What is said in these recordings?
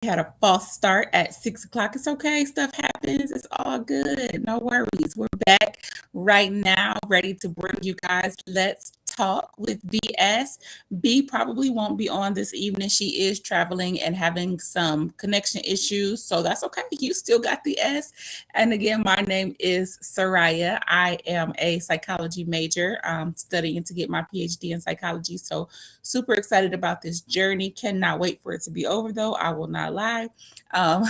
had a false start at 6 o'clock. It's okay. Stuff happens. It's all good. No worries. We're back right now, ready to bring you guys Let's Talk with BS. B probably won't be on this evening. She is traveling and having some connection issues. So that's okay. You still got the S. And again, my name is Soraya. I am a psychology major, studying to get my PhD in psychology. So super excited about this journey. Cannot wait for it to be over, though. I will not lie. Um,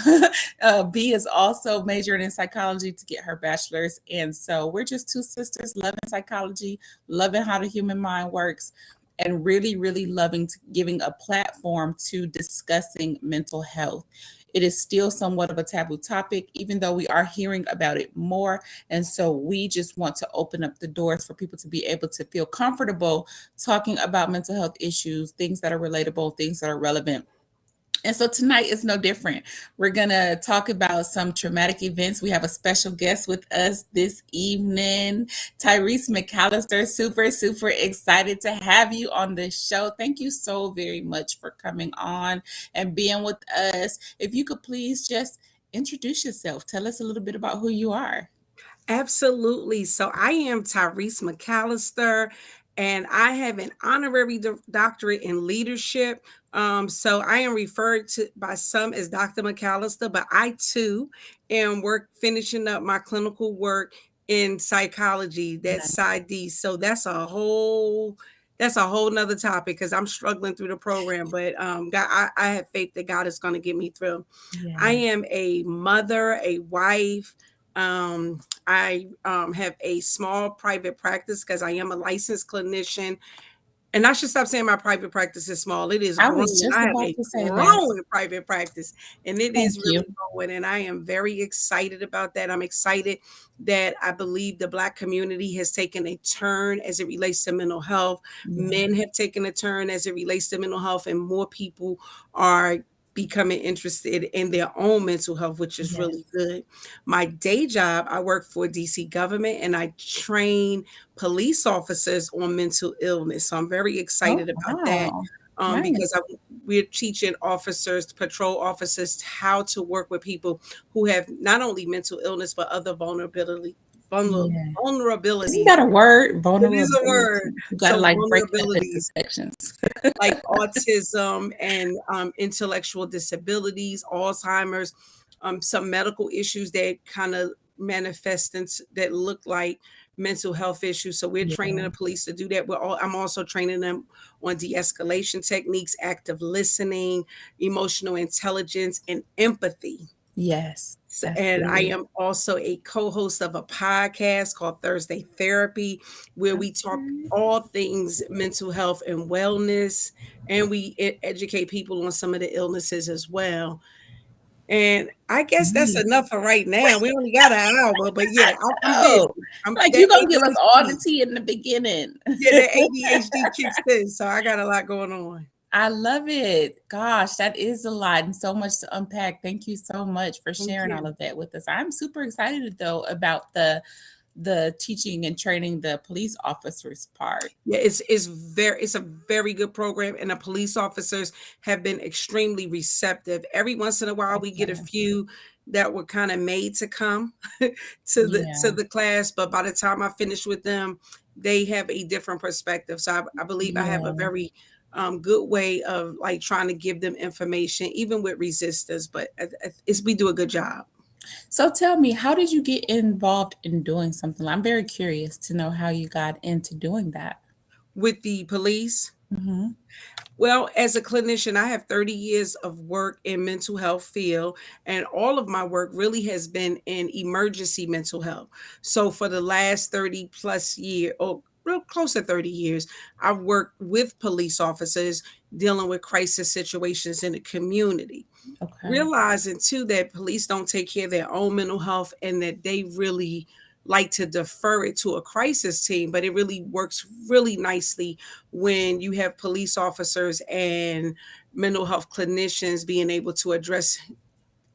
B is also majoring in psychology to get her bachelor's. And so we're just two sisters loving psychology, loving how the human mind works, and really, really loving giving a platform to discussing mental health. It is still somewhat of a taboo topic, even though we are hearing about it more. And so we just want to open up the doors for people to be able to feel comfortable talking about mental health issues, things that are relatable, things that are relevant. And so tonight is no different. We're going to talk about some traumatic events. We have a special guest with us this evening, Tyrese McAllister. Super, super excited to have you on the show. Thank you so very much for coming on and being with us. If you could please just introduce yourself, tell us a little bit about who you are. Absolutely. So I am Tyrese McAllister, and I have an honorary doctorate in leadership. So I am referred to by some as Dr. McAllister, but I too am finishing up my clinical work in psychology. That's PsyD. So that's a whole nother topic because I'm struggling through the program. But God, I have faith that God is going to get me through. I Yeah. am a mother, a wife. Um, I have a small private practice because I am a licensed clinician. And I should stop saying my private practice is small. It is I growing. was just I have about a to say that. growing private practice, and it Thank is you. really growing. And I am very excited about that. I'm excited that I believe the Black community has taken a turn as it relates to mental health. Yeah. Men have taken a turn as it relates to mental health, and more people are becoming interested in their own mental health, which is really Yes. good. My day job, I work for DC government and I train police officers on mental illness. So I'm very Oh, excited about that wow. Nice. because we're teaching officers, patrol officers, how to work with people who have not only mental illness but other Yeah. Isn't vulnerabilities. that a word? It is a Vulnerability. word. You gotta So like break that into vulnerabilities sections. like autism and intellectual disabilities, Alzheimer's, some medical issues that kind of manifest that look like mental health issues. So we're training Yeah. the police to do that. I'm also training them on de-escalation techniques, active listening, emotional intelligence, and empathy. Yes, that's And I good. am also a co-host of a podcast called Thursday Therapy, where we talk Okay. all things mental health and wellness, and we educate people on some of the illnesses as well. And I guess that's Nice. enough for right now. We only got an hour, but yeah, I'm busy. Oh, I'm like that you gonna give us all the ADHD. tea in the beginning. Yeah, that ADHD kicks in, so I got a lot going on. I love it. Gosh, that is a lot and so much to unpack. Thank you so much for Thank sharing all you. of that with us. I'm super excited though about the teaching and training the police officers part. Yeah, it's a very good program, and the police officers have been extremely receptive. Every once in a while, we get a Okay. few that were kind of made to come to Yeah. the class, but by the time I finish with them, they have a different perspective. So I believe I have a Yeah. very good way of like trying to give them information, even with resistance. But we do a good job So tell me, how did you get involved in doing something? I'm very curious to know how you got into doing that. with the police. Hmm. Well, as a clinician, I have 30 years of work in mental health field, and all of my work really has been in emergency mental health. So for the last 30 plus year, or real close to 30 years, I've worked with police officers dealing with crisis situations in the community. Okay. Realizing too that police don't take care of their own mental health and that they really like to defer it to a crisis team, but it really works really nicely when you have police officers and mental health clinicians being able to address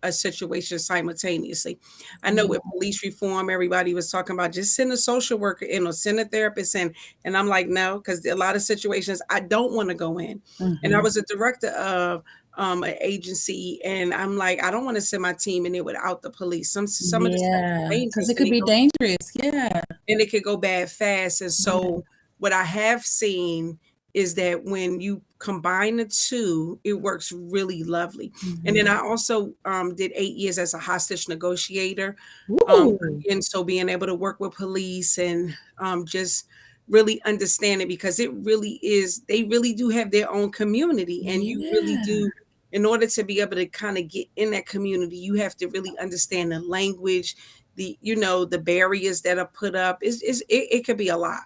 a situation simultaneously. I know with Yeah. police reform, everybody was talking about just send a social worker in or send a therapist in. And I'm like, no, because a lot of situations I don't want to go in. And I Hmm. was a director of an agency, and I'm like, I don't want to send my team in there without the police. Some of the stuff is Yeah, because dangerous, it could be dangerous. Yeah. and it could go bad fast. And Yeah. so what I have seen is that when you combine the two, it works really lovely. And then Mhm. I also did 8 years as a hostage negotiator. Ooh. And so being able to work with police and just really understand it, because it really is, they really do have their own community, and you really Yeah. do, in order to be able to kind of get in that community, you have to really understand the language, the barriers that are put up. It could be a lot.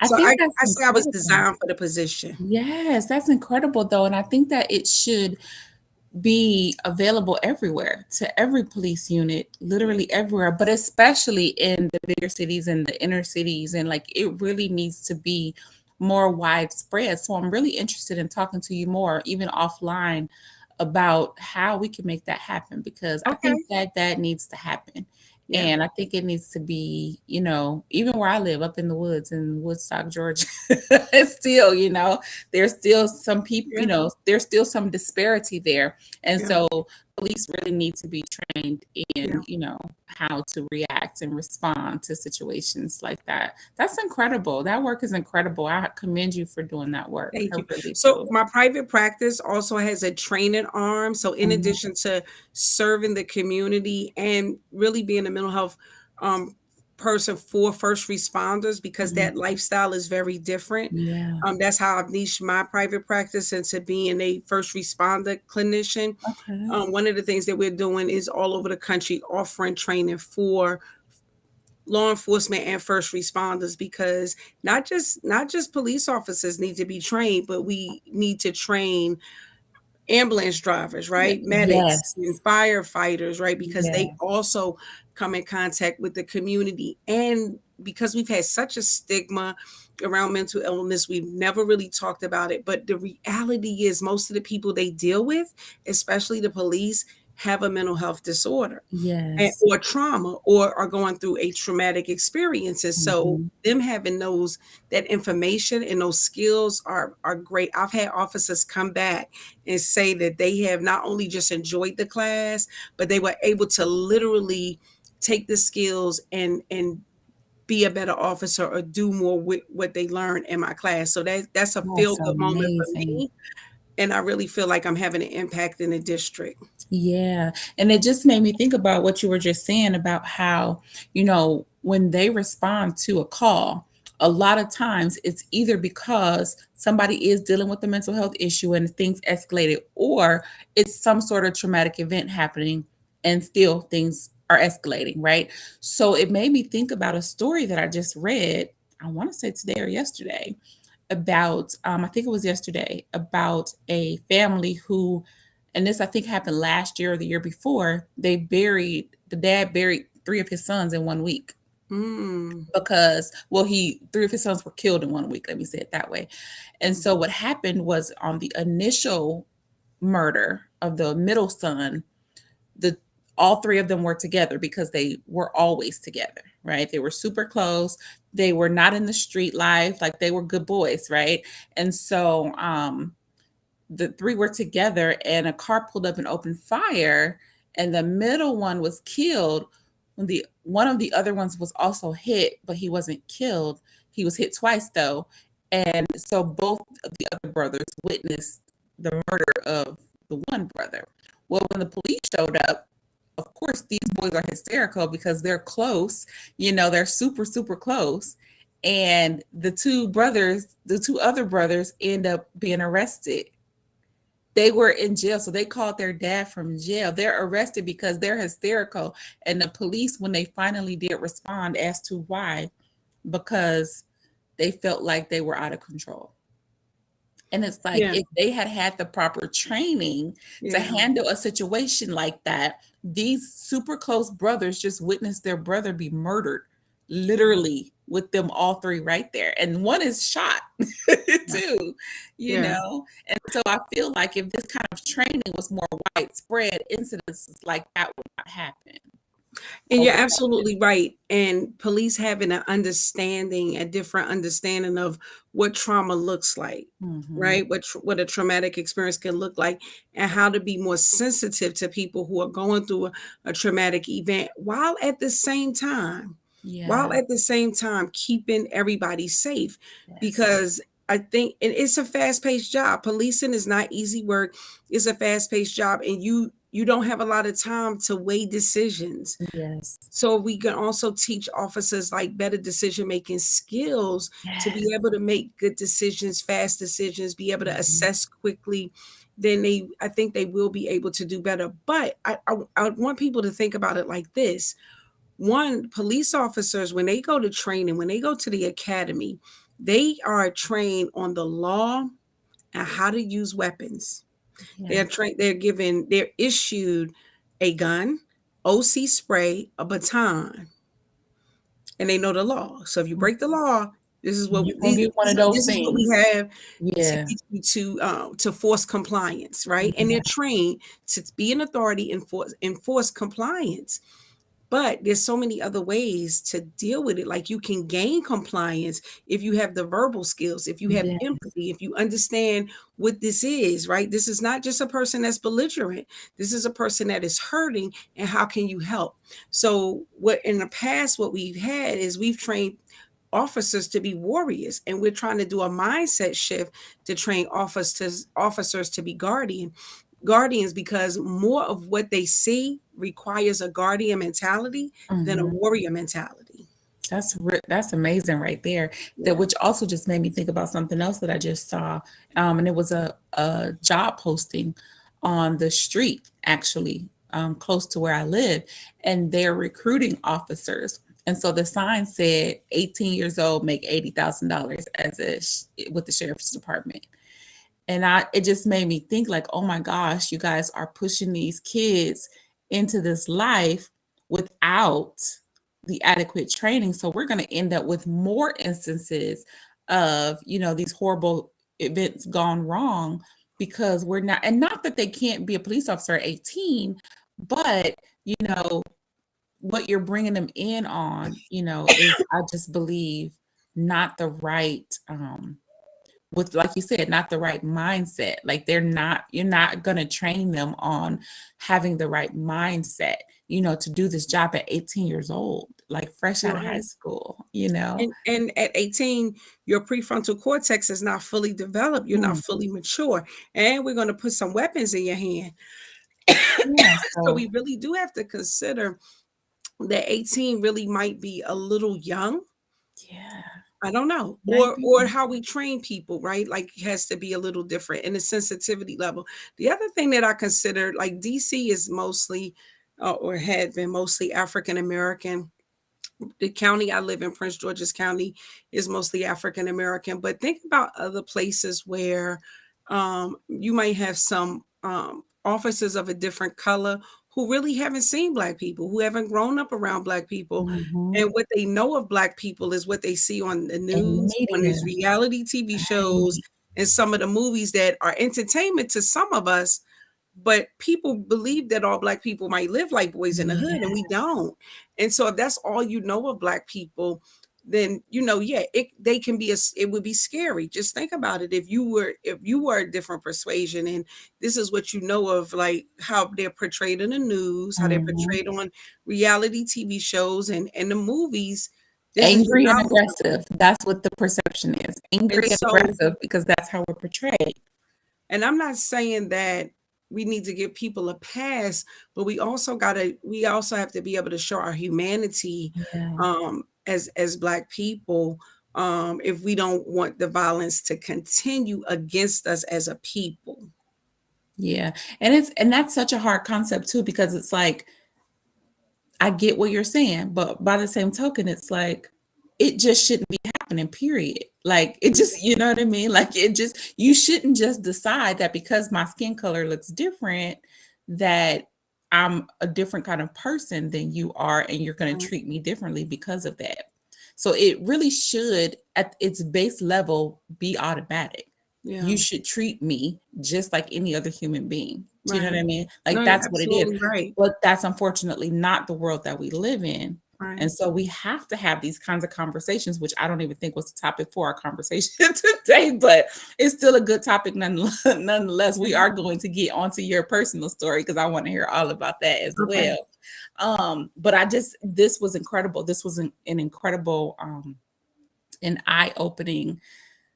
I So think that's I say I was incredible. designed for the position. Yes, that's incredible though. And I think that it should be available everywhere to every police unit, Yeah. literally everywhere, but especially in the bigger cities and the inner cities. And like it really needs to be more widespread. So I'm really interested in talking to you more, even offline, about how we can make that happen because I think Okay. that that needs to happen. Yeah. And I think it needs to be, even where I live up in the woods in Woodstock, Georgia, it's still, there's still some people, Yeah. there's still some disparity there. And Yeah. so police really need to be trained Yeah. in, how to react and respond to situations like that. That's incredible. That work is incredible. I commend you for doing that work. Thank I you. really So do. my private practice also has a training arm. So in Mhm. addition to serving the community and really being a mental health um, person for first responders, because Mhm. that lifestyle is very different. Yeah. That's how I've niched my private practice into being a first responder clinician. Okay. One of the things that we're doing is all over the country offering training for law enforcement and first responders, because not just police officers need to be trained, but we need to train ambulance drivers, right? Medics Yes. and firefighters, right? Because they Yes. also come in contact with the community. And because we've had such a stigma around mental illness, we've never really talked about it. But the reality is, most of the people they deal with, especially the police, have a mental health disorder Yes. or trauma, or are going through a traumatic experiences. So Mhm. them having that information and those skills are great. I've had officers come back and say that they have not only just enjoyed the class, but they were able to literally take the skills and be a better officer or do more with what they learned in my class. So that's a feel That's good moment for amazing. me. And I really feel like I'm having an impact in the district. Yeah. And it just made me think about what you were just saying about how, when they respond to a call, a lot of times it's either because somebody is dealing with a mental health issue and things escalated, or it's some sort of traumatic event happening and still things are escalating, right? So it made me think about a story that I just read, I want to say today or yesterday, about I think it was yesterday, about a family who, and this I think happened last year or the year before, the dad buried three of his sons in 1 week Mm, because, well, he three of his sons were killed in 1 week, let me say it that way. And so what happened was, on the initial murder of the middle son, the all three of them were together because they were always together, right? They were super close. They were not in the street life, like they were good boys, right? And so the three were together, and a car pulled up and opened fire, and the middle one was killed. When the one of the other ones was also hit, but he wasn't killed. He was hit twice though. And so both of the other brothers witnessed the murder of the one brother. Well, when the police showed up, of course, these boys are hysterical because they're close, they're super, super close. And the two other brothers end up being arrested. They were in jail, so they called their dad from jail. They're arrested because they're hysterical. And the police, when they finally did respond, as to why, because they felt like they were out of control. And it's like, yeah, if they had had the proper training to yeah, handle a situation like that, these super close brothers just witnessed their brother be murdered, literally, with them all three right there. And one is shot yeah, too, you yeah. know? And so I feel like if this kind of training was more widespread, incidences like that would not happen. And you're over absolutely right. And police having an understanding, a different understanding of what trauma looks like, hmm right? What a traumatic experience can look like, and how to be more sensitive to people who are going through a traumatic event, while Yeah. at the same time keeping everybody safe. Yes. Because I think, and it's a fast-paced job. Policing is not easy work. It's a fast-paced job, and you don't have a lot of time to weigh decisions. Yes. So we can also teach officers like better decision making skills to be Yes. able to make good decisions, fast decisions, be able to Mhm. assess quickly. Then I think they will be able to do better. But I want people to think about it like this. One, police officers, when they go to training, when they go to the academy, they are trained on the law and how to use weapons. They're Yes. trained, they're issued a gun, OC spray, a baton, and they know the law. So if you break the law, this is what You're gonna get one of those this is what we things. have to Yeah. get you to force compliance, right? And they're Yeah. trained to be an authority and enforce compliance. But there's so many other ways to deal with it. Like you can gain compliance if you have the verbal skills, if you have Yeah. empathy, if you understand what this is, right? This is not just a person that's belligerent. This is a person that is hurting, and how can you help? So what in the past, what we've had is we've trained officers to be warriors, and we're trying to do a mindset shift to train officers to be guardians, because more of what they see requires a guardian mentality than a Mhm. warrior mentality. That's amazing right there. That Yeah. which also just made me think about something else that I just saw, and it was a job posting on the street actually, close to where I live, and they're recruiting officers. And so the sign said, 18 years old, make $80,000 as with the sheriff's department. And it just made me think like, oh my gosh, you guys are pushing these kids into this life without the adequate training. So we're going to end up with more instances of, these horrible events gone wrong because we're not, and not that they can't be a police officer at 18, but you know what you're bringing them in on, is, I just believe, not the right, with, like you said, not the right mindset. Like you're not going to train them on having the right mindset, to do this job at 18 years old, like fresh out of high Right. school. And at 18, your prefrontal cortex is not fully developed. You're not Mm, fully mature. And we're going to put some weapons in your hand. yeah, So so we really do have to consider that 18 really might be a little young. yeah, I don't know. might be. Or how we train people, right? Like it has to be a little different in the sensitivity level. The other thing that I consider, like DC is mostly or had been mostly African American. The county I live in, Prince George's County, is mostly African American. But think about other places where you might have some officers of a different color who really haven't seen Black people, who haven't grown up around Black people. Mhm. And what they know of Black people is what they see on the In news, on media, these reality TV shows, right? and some of the movies that are entertainment to some of us, but people believe that all Black people might live like boys in the hood, and Yeah, we don't. And so if that's all you know of Black people, then yeah, they can be it would be scary. Just think about it. If you were a different persuasion, and this is what you know of, like how they're portrayed in the news, how they're mhm. portrayed on reality TV shows and the movies. This is your Angry and knowledge. aggressive. That's what the perception is. And Angry and so, aggressive because that's how we're portrayed. and I'm not saying that we need to give people a pass, but we also have to be able to show our humanity Yeah. as Black people, if we don't want the violence to continue against us as a people. Yeah. And that's such a hard concept too, because it's like, I get what you're saying, but by the same token, it's like it just shouldn't be happening, period. Like it just, you know what I mean? Like you shouldn't just decide that because my skin color looks different, that I'm a different kind of person than you are, and you're going to treat me differently because of that. So it really should, at its base level, be automatic. Yeah. You should treat me just like any other human being. Do you know Right. what I mean? No, Like you're that's what it is. absolutely right. But that's unfortunately not the world that we live in. And Right. so we have to have these kinds of conversations, which I don't even think was the topic for our conversation today, but it's still a good topic nonetheless. Nonetheless, we are going to get onto your personal story because I want to hear all about that as Okay. well. But this was incredible. This was an incredible, an eye-opening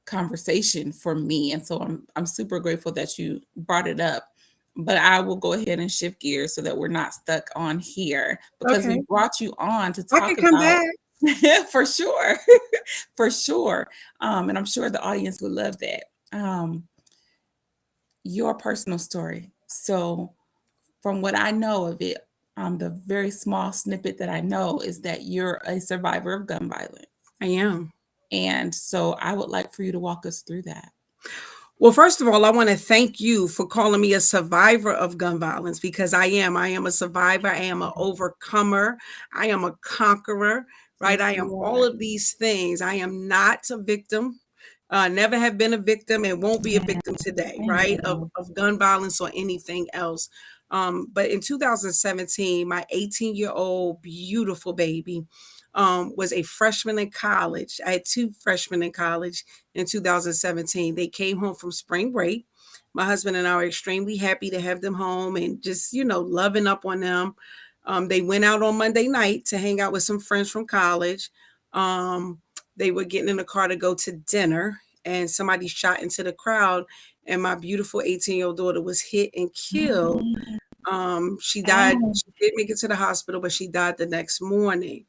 conversation for me. And so I'm super grateful that you brought it up. But I will go ahead and shift gears so that we're not stuck on here because we Okay. brought you on to I talk could come about back. for sure. For sure. And I'm sure the audience would love that. Your personal story. So from what I know of it, the very small snippet that I know is that you're a survivor of gun violence. I am. And so I would like for you to walk us through that. Well, first of all, I want to thank you for calling me a survivor of gun violence because I am. I am a survivor. I am an overcomer. I am a conqueror, right? Yes, I am you all are. of these things. I am not a victim. Never have been a victim and won't be a Yeah, victim today, right? amen. Of gun violence or anything else. But in 2017, my 18-year-old beautiful baby was a freshman in college. I had two freshmen in college in 2017. They came home from spring break. My husband and I were extremely happy to have them home and just, loving up on them. They went out on Monday night to hang out with some friends from college. Um, they were getting in the car to go to dinner, and somebody shot into the crowd, and my beautiful 18-year-old daughter was hit and killed. Mhm. She died. Oh, She did make it to the hospital, but she died the next morning.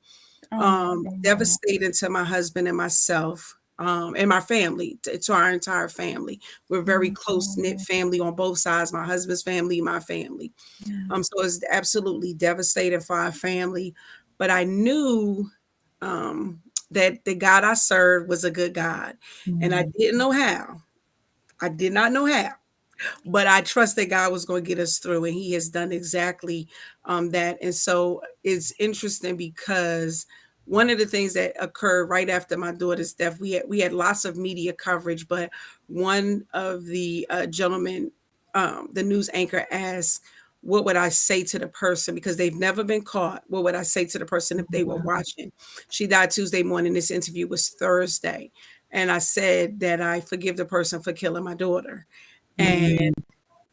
oh my God. Devastating to my husband and myself, and my family, to our entire family. We're very close knit Mhm. family on both sides. My husband's family, my family. Yeah. So it's absolutely devastating for our family. But I knew um, that the God I served was a good God, and I Mhm. didn't know how. I did not know how, but I trust that God was going to get us through, and He has done exactly that. And so it's interesting because one of the things that occurred right after my daughter's death, we had lots of media coverage, but one of the gentlemen, the news anchor, asked, "What would I say to the person because they've never been caught? What would I say to the person if they were Wow. watching?" She died Tuesday morning. This interview was Thursday, and I said that I forgive the person for killing my daughter. And Mhm.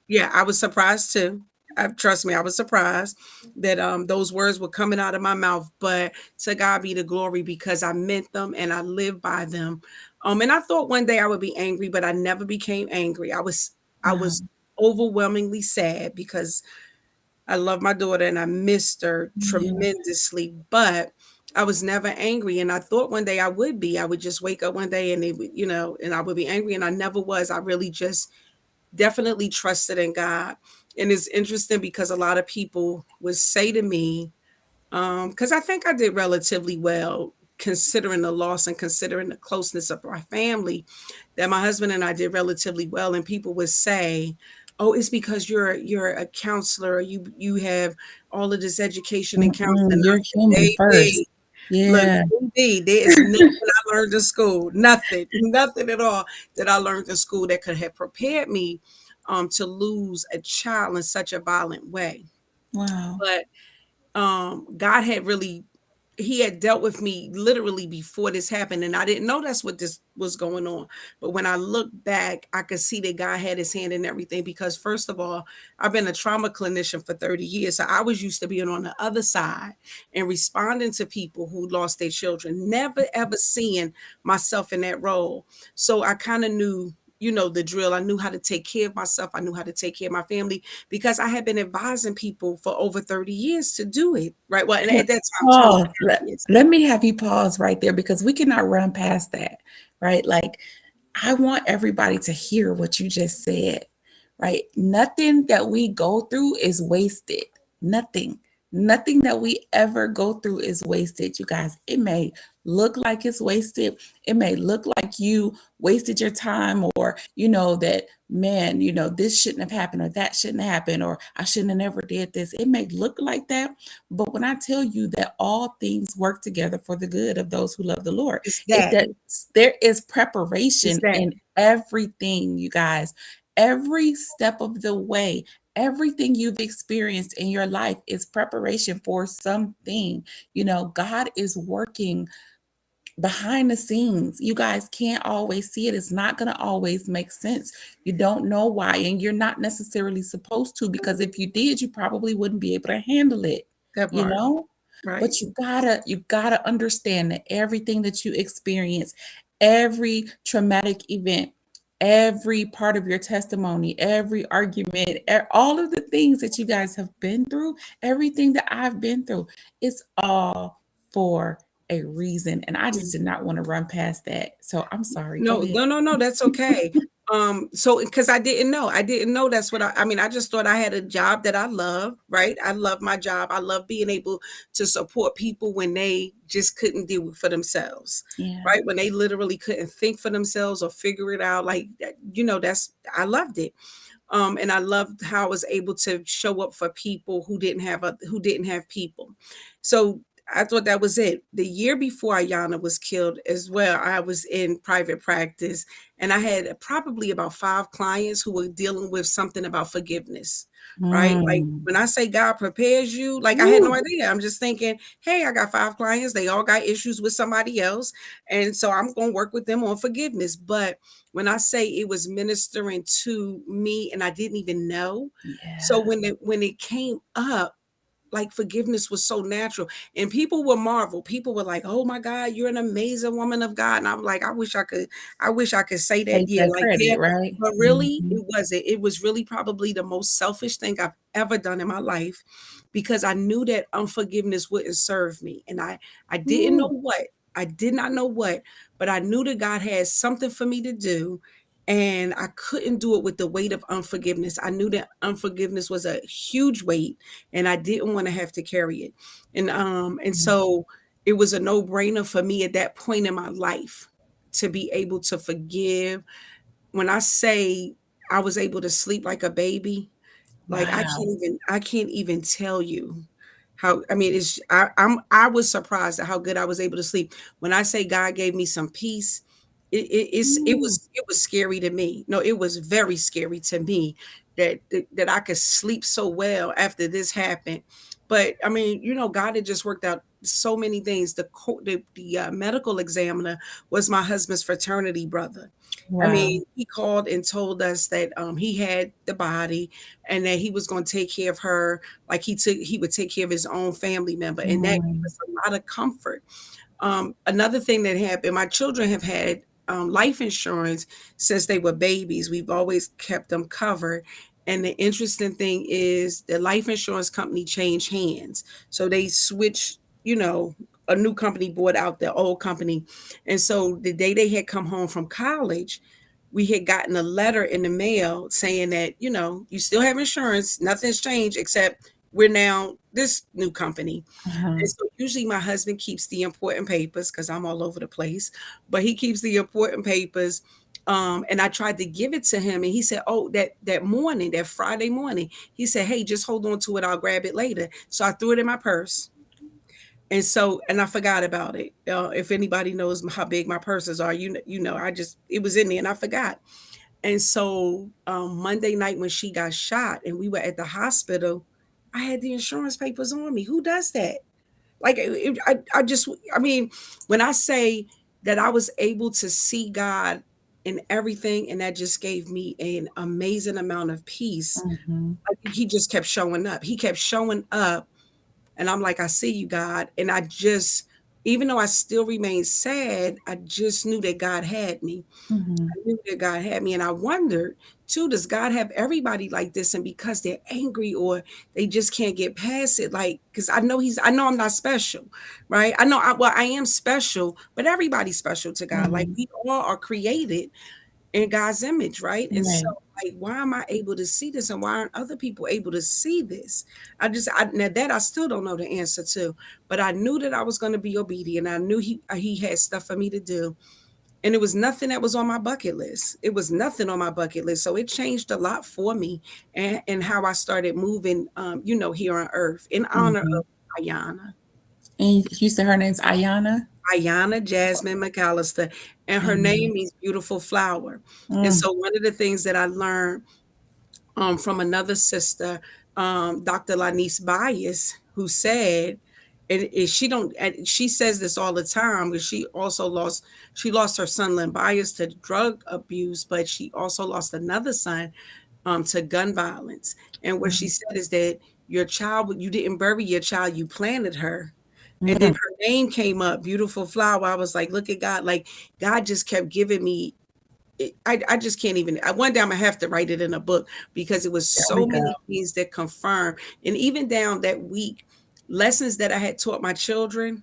yeah, I was surprised too. Trust me, I was surprised that those words were coming out of my mouth. But to God be the glory because I meant them and I live by them. And I thought one day I would be angry, but I never became angry. I was Wow. overwhelmingly sad because I love my daughter and I missed her Yeah. tremendously. But I was never angry, and I thought one day I would be. I would just wake up one day and it would, and I would be angry, and I never was. I really just definitely trusted in God. And it's interesting because a lot of people would say to me, because I think I did relatively well considering the loss and considering the closeness of my family, that my husband and I did relatively well. And people would say, "Oh, it's because you're a counselor. You have all of this education and counseling." Mm-mm. I You're said, human first. "Baby, look, Yeah. indeed, there is nothing I learned in school. Nothing, nothing at all that I learned in school that could have prepared me to lose a child in such a violent way." Wow. But God had really he had dealt with me literally before this happened, and I didn't know that's what this was going on. But when I look back, I could see that God had his hand in everything because first of all, I've been a trauma clinician for 30 years. So I was used to being on the other side and responding to people who lost their children, never ever seeing myself in that role. So I kind of knew, the drill. I knew how to take care of myself. I knew how to take care of my family because I had been advising people for over 30 years to do it. Right. Well, and at that time, 20 Pause. years. Let me have you pause right there because we cannot run past that, right? Like, I want everybody to hear what you just said, right? Nothing that we go through is wasted. Nothing. Nothing that we ever go through is wasted, you guys. It may look like it's wasted. It may look like you wasted your time, or, that, man, this shouldn't have happened, or that shouldn't have happened, or I shouldn't have never did this. It may look like that. But when I tell you that all things work together for the good of those who love the Lord, It's it that. does. There is It's preparation that. in everything, you guys. Every step of the way, everything you've experienced in your life is preparation for something. God is working behind the scenes. You guys can't always see it. It's not going to always make sense. You don't know why, and you're not necessarily supposed to, because if you did, you probably wouldn't be able to handle it, That you part. know? Right. But you gotta understand that everything that you experience, every traumatic event, every part of your testimony, every argument, all of the things that you guys have been through, everything that I've been through, it's all for a reason. And I just did not want to run past that. So I'm sorry. Go No, ahead. no, no, no, that's okay. So because I didn't know that's what I mean, I just thought I had a job that I love, right? I love my job. I love being able to support people when they just couldn't do it for themselves, Yeah. right? When they literally couldn't think for themselves or figure it out, like that, that's I loved it. And I loved how I was able to show up for people who didn't have people. So I thought that was it. The year before Ayana was killed as well, I was in private practice, and I had probably about 5 clients who were dealing with something about forgiveness. Right? Like Mm. when I say God prepares you, like I had no Woo. idea. I'm just thinking, hey, I got 5 clients. They all got issues with somebody else. And so I'm going to work with them on forgiveness. But when I say it was ministering to me and I didn't even know. So Yeah. when it came up, like forgiveness was so natural, and people were marvel. People were like, "Oh my God, you're an amazing woman of God." And I'm like, I wish I could say that. Take Yeah, that like yeah, credit, right? but really, Mhm. it wasn't. It was really probably the most selfish thing I've ever done in my life, because I knew that unforgiveness wouldn't serve me, and I didn't know Woo. what. I did not know what, but I knew that God had something for me to do, and I couldn't do it with the weight of unforgiveness. I knew that unforgiveness was a huge weight, and I didn't want to have to carry it. And Mhm. so it was a no-brainer for me at that point in my life to be able to forgive. When I say I was able to sleep like a baby, like Wow. I can't even tell you how. I mean, I was surprised at how good I was able to sleep. When I say God gave me some peace, Woo. it was scary to me. No, it was very scary to me that I could sleep so well after this happened. But I mean, God had just worked out so many things. The medical examiner was my husband's fraternity brother. I Wow. mean, he called and told us that he had the body, and that he was going to take care of her like he would take care of his own family member, and that gave Mm. us a lot of comfort. Another thing that happened, my children have had life insurance since they were babies. We've always kept them covered. And the interesting thing is the life insurance company changed hands. So they switched, a new company bought out the old company. And so the day they had come home from college, we had gotten a letter in the mail saying that, you still have insurance, nothing's changed except we're now this new company. Uh-huh. And so usually my husband keeps the important papers because I'm all over the place, but he keeps the important papers. And I tried to give it to him, and he said, "Oh, that morning, that Friday morning, he said, 'Hey, just hold on to it. I'll grab it later.'" So I threw it in my purse, and I forgot about it. If anybody knows how big my purses are, I just it was in there and I forgot. And so Monday night when she got shot and we were at the hospital, I had the insurance papers on me. Who does that? Like I just I mean, when I say that I was able to see God in everything, and that just gave me an amazing amount of peace. Mhm. Like he just kept showing up. He kept showing up, and I'm like, I see you, God. And I just, even though I still remain sad, I just knew that God had me. Mhm. I knew that God had me. And I wondered, too, does God have everybody like this? And because they're angry or they just can't get past it, like, because I know I'm not special, right? I am special, but everybody's special to God. Like, Mhm. we all are created in God's image, right? And so, Right. like, why am I able to see this, and why aren't other people able to see this? Now that I still don't know the answer to, but I knew that I was going to be obedient. I knew he had stuff for me to do, and it was nothing that was on my bucket list. It was nothing on my bucket list, so it changed a lot for me, and how I started moving, here on earth in honor Mhm. of Ayana. And you said her name's Ayana? Ayana Jasmine McAllister, and her name Ayana. means beautiful flower. And Mm. so one of the things that I learned from another sister, Dr. Lanice Bias, who said, and she says this all the time, but she lost her son Len Bias to drug abuse, but she also lost another son to gun violence. And what she Mm. said is that your child, you didn't bury your child, you planted her. And then Mm. her name came up, beautiful flower. I was like, look at God. Like, God just kept giving me I just can't even. One day I'm gonna have to write it in a book because it was There we so go. many things that confirm, and even down that week, lessons that I had taught my children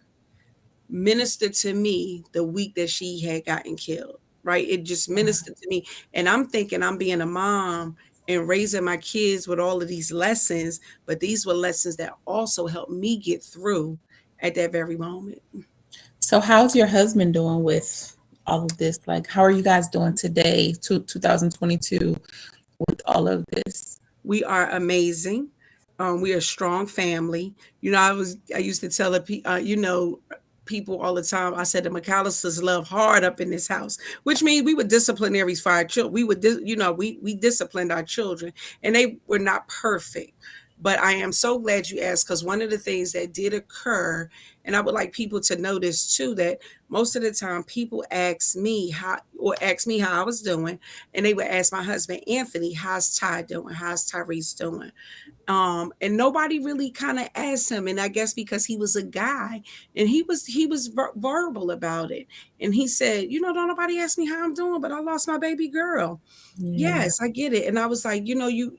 ministered to me the week that she had gotten killed. Right, it just ministered to me, and I'm thinking I'm being a mom and raising my kids with all of these lessons, but these were lessons that also helped me get through at that very moment. So how's your husband doing with all of this? Like, how are you guys doing today, 2022, with all of this? We are amazing. We are a strong family. I used to tell people all the time. I said the McAllisters love hard up in this house, which means we were disciplinaries for our children. We disciplined our children, and they were not perfect. But I am so glad you asked, because one of the things that did occur, and I would like people to notice too, that most of the time people ask me how I was doing, and they would ask my husband Anthony, "How's Ty doing? How's Tyrese doing?" And nobody really kind of asked him, and I guess because he was a guy, and he was verbal about it, and he said, "Don't nobody ask me how I'm doing, but I lost my baby girl." Yeah. Yes, I get it. And I was like, you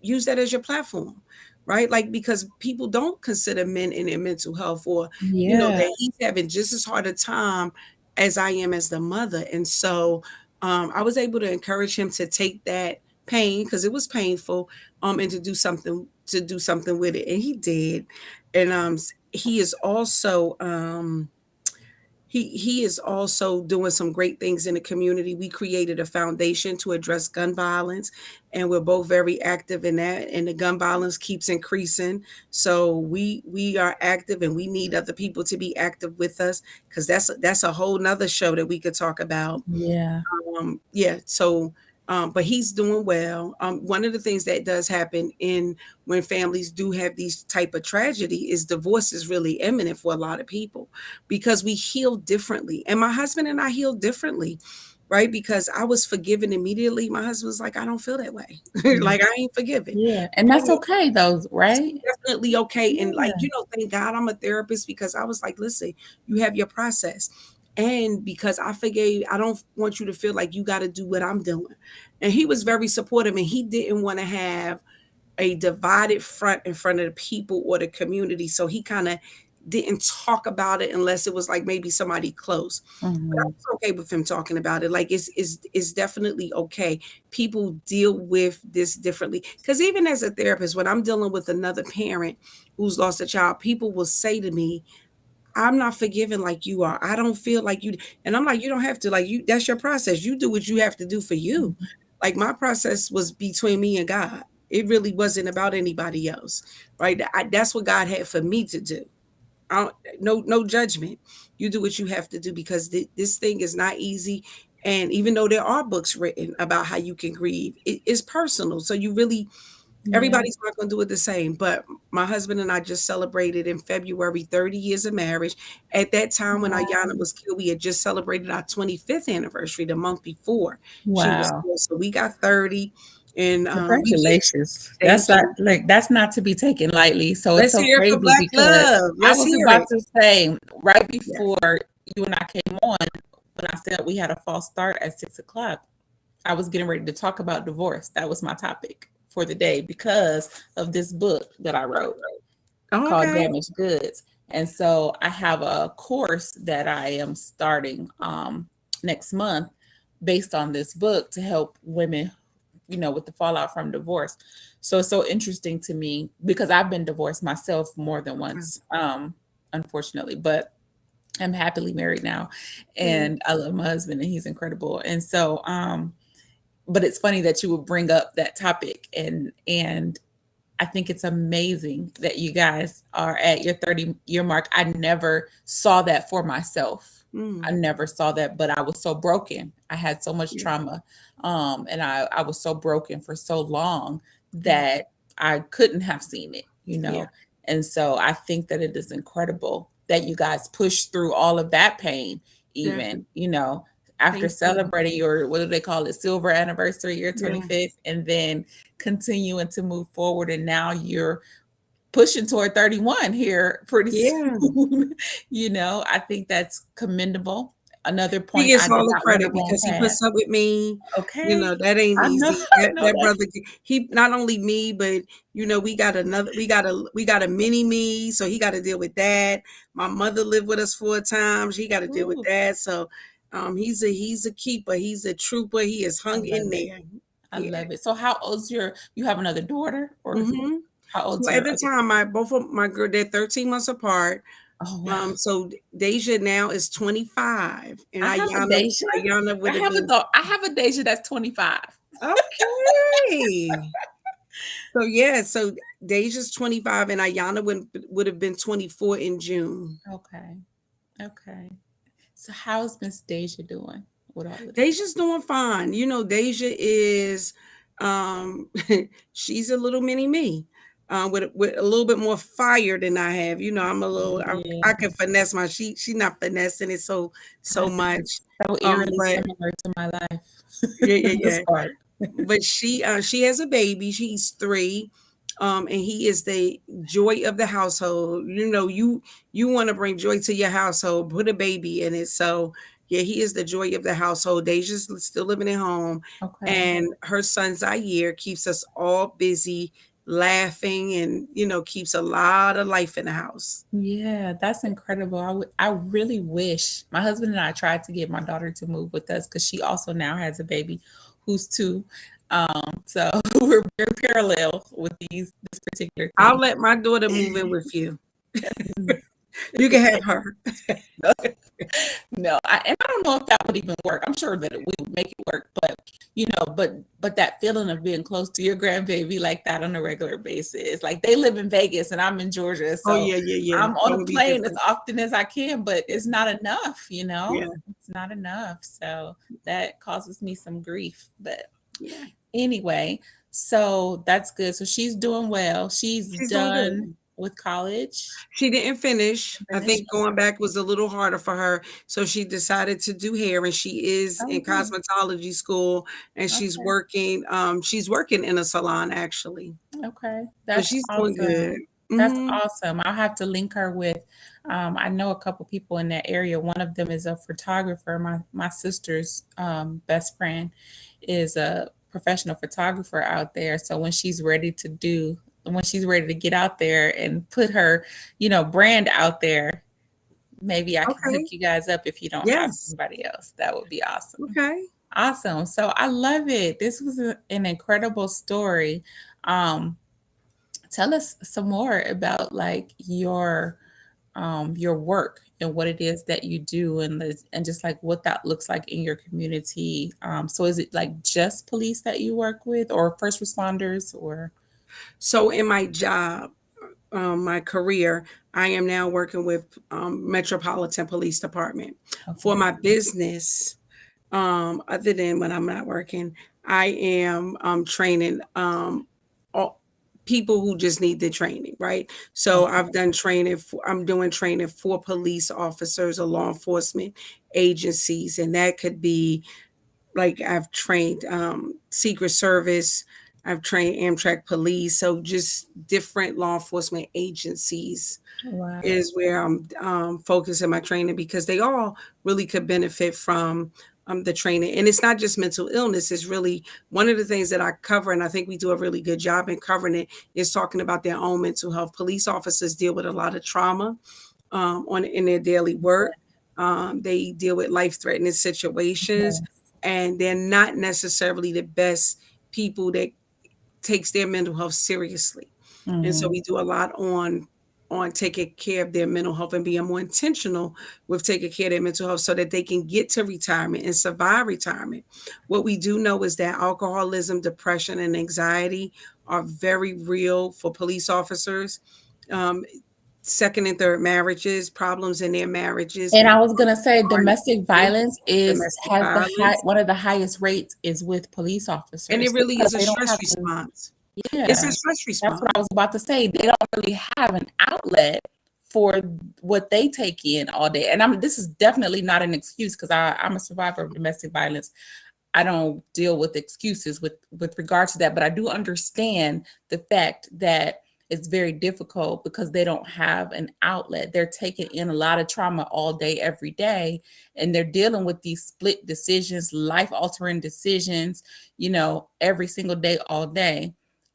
use that as your platform, right? Like, because people don't consider men in their mental health, or, Yeah. that he's having just as hard a time as I am as the mother. And so I was able to encourage him to take that pain, because it was painful, and to do something with it. And he did. And he is also he is also doing some great things in the community. We created a foundation to address gun violence, and we're both very active in that. And the gun violence keeps increasing, so we are active, and we need other people to be active with us, because that's a whole nother show that we could talk about. Yeah. Yeah, so but he's doing well. One of the things that does happen in when families do have these type of tragedy is divorce is really imminent for a lot of people, because we heal differently, and my husband and I heal differently, right? Because I was forgiven immediately. My husband was like, I don't feel that way. Yeah. Like, I ain't forgiven. Yeah. And that's okay though, It's right? definitely okay. And, like, Yeah. thank God I'm a therapist, because I was like, listen, you have your process. And because I forgave, I don't want you to feel like you got to do what I'm doing. And he was very supportive, and he didn't want to have a divided front in front of the people or the community. So he kind of didn't talk about it unless it was like maybe somebody close. But I Mhm. was okay with him talking about it. Like, it's definitely okay. People deal with this differently. Because even as a therapist, when I'm dealing with another parent who's lost a child, people will say to me, I'm not forgiving like you are. I don't feel like you. And I'm like, you don't have to. Like, that's your process. You do what you have to do for you. Mhm. Like, my process was between me and God. It really wasn't about anybody else, right? That's what God had for me to do. I don't, no judgment. You do what you have to do, because this thing is not easy. And even though there are books written about how you can grieve, it is personal. So you really, Yeah. everybody's not going to do it the same. But my husband and I just celebrated in February 30 years of marriage. At that time when Ayana was killed, we had just celebrated our 25th anniversary the month before she was Wow. killed. So we got 30, and we just Congratulations. thank you. That's not to be taken lightly. So it's Let's so hear it for crazy Black because love. I Let's was hear about it. to say right Yeah. before you and I came on, when I said we had a false start at 6 o'clock, I was getting ready to talk about divorce. That was my topic for the day because of this book that I wrote Oh, called okay. Damaged Goods. And so I have a course that I am starting next month based on this book to help women, with the fallout from divorce. So it's so interesting to me because I've been divorced myself more than once, unfortunately, but I'm happily married now, Yeah. and I love my husband, and he's incredible. And so, but it's funny that you would bring up that topic, and I think it's amazing that you guys are at your 30-year mark. I never saw that for myself. I Mm. never saw that, but I was so broken. I had so much Yeah. trauma. And I was so broken for so long Yeah. that I couldn't have seen it. Yeah. And so I think that it is incredible that you guys push through all of that pain, Definitely. even, after Thank you. celebrating your, what do they call it, silver anniversary, your Yeah. 25th, and then continuing to move forward. And now you're pushing toward 31 here pretty Yeah. soon. I think that's commendable. Another He point I gets did all the not want to credit go on because he puts past. up with me. You Okay. know, that ain't I know, easy. I That know that that. brother, he not only me, but we got another, we got a mini me, so he got to deal with that. My mother lived with us 4 times. He got to deal with Ooh, that. So, he's a keeper. He's a trooper. He is I hung in love it. there. I Yeah. love it. So how old's you have another daughter, or Hmm. how So old's at your the other? time, my both of my girl, they're 13 months apart. Oh wow. So Deja now is 25, and I have a Ayana Deja. Ayana would have been I have a Deja that's 25. okay. So yeah, so Deja's 25 and Ayana would have been 24 in June. Okay. Okay. So how's Miss Deja doing with all of that? Deja's doing fine. Deja is she's a little mini me. With a little bit more fire than I have. I'm a little Yeah. I can finesse my she not finessing it so much. So eerily But similar to my life yeah, yeah, in this yeah. part. But she has a baby. She's 3, and he is the joy of the household. You want to bring joy to your household, put a baby in it. So yeah, he is the joy of the household. Deja's still living at home, Okay. and her son Zaire keeps us all busy, laughing, and keeps a lot of life in the house. Yeah, that's incredible. I really wish my husband and I tried to get my daughter to move with us because she also now has a baby who's 2. So we're very parallel with this particular I'll thing. let my daughter move in with you. Mm. You can have her. No, and I don't know if that would even work. I'm sure that we would make it work, but but that feeling of being close to your grandbaby like that on a regular basis, like they live in Vegas and I'm in Georgia, Oh so yeah, yeah, yeah. I'm on That a would be plane as different. often as I can, but it's not enough. Yeah, It's not enough. So that causes me some grief. But yeah. anyway, so that's good. So she's doing well. She's She's doing done good. with college. She didn't finish. I Finish. think going back was a little harder for her. So she decided to do hair, and she is Oh, in good. cosmetology school, and Okay. she's working in a salon actually. Okay, So that's she's doing good. awesome. That's Hmm. awesome. I'll have to link her with. I know a couple people in that area. One of them is a photographer. My sister's best friend is a professional photographer out there. So when she's ready to get out there and put her, brand out there, maybe I can hook Okay. you guys up if you don't have Yes. somebody else. That would be awesome. Okay. Awesome. So I love it. This was an incredible story. Um, Tell us some more about like your work and what it is that you do, and just like what that looks like in your community. So is it like just police that you work with, or first responders, or? So in my job, my career, I am now working with Metropolitan Police Department. For Okay. my business, other than when I'm not working, I am training all people who just need the training, right? So Okay. I'm doing training for police officers or law enforcement agencies, and that could be like I've trained Secret Service, I've trained Amtrak Police, so just different law enforcement agencies Wow. is where I'm focusing my training because they all really could benefit from the training. And it's not just mental illness, it's really one of the things that I cover, and I think we do a really good job in covering it, is talking about their own mental health. Police officers deal with a lot of trauma in their daily work. They deal with life threatening situations. Yes. and they're not necessarily the best people that takes their mental health seriously. And so Mhm. we do a lot on taking care of their mental health and being more intentional with taking care of their mental health so that they can get to retirement and survive retirement. What we do know is that alcoholism, depression, and anxiety are very real for police officers. Um, Second and third marriages, problems in their marriages, And I was gonna say are an domestic issue. violence is Domestic has the high violence, one of the highest rates is with police and it officers really because is a they don't stress have an response. It's a yeah. stress That's response. what I was about to say. They don't really have an outlet for what they take in all day. And this is definitely not an excuse because I'm a survivor of domestic violence. I don't deal with excuses with regard to that, but I do understand the fact that it's very difficult because they don't have an outlet. They're taking in a lot of trauma all day, every day, and they're dealing with these split decisions, life altering decisions, every single day, all day.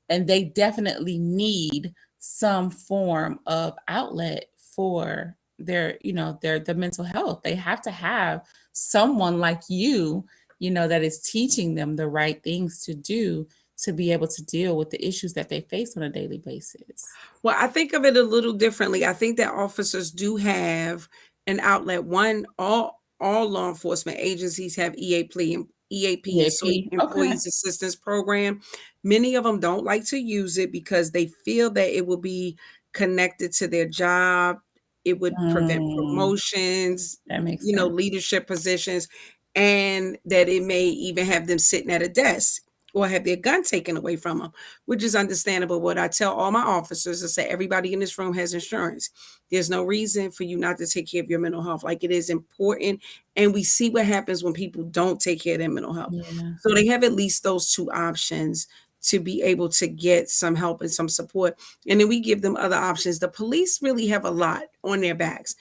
And they definitely need some form of outlet for their mental health. They have to have someone like you that is teaching them the right things to do to be able to deal with the issues that they face on a daily basis. Well, I think of it a little differently. I think that officers do have an outlet. One, all law enforcement agencies have EAP, so EAP. Okay. Employees Assistance Program. Many of them don't like to use it because they feel that it will be connected to their job. It would prevent Mm, promotions, that makes sense. leadership positions, and that it may even have them sitting at a desk or have their gun taken away from them, which is understandable. What I tell all my officers is that everybody in this room has insurance. There's no reason for you not to take care of your mental health. Like, it is important. And we see what happens when people don't take care of their mental health. Yeah. So they have at least those two options to be able to get some help and some support. And then we give them other options. The police really have a lot on their backs.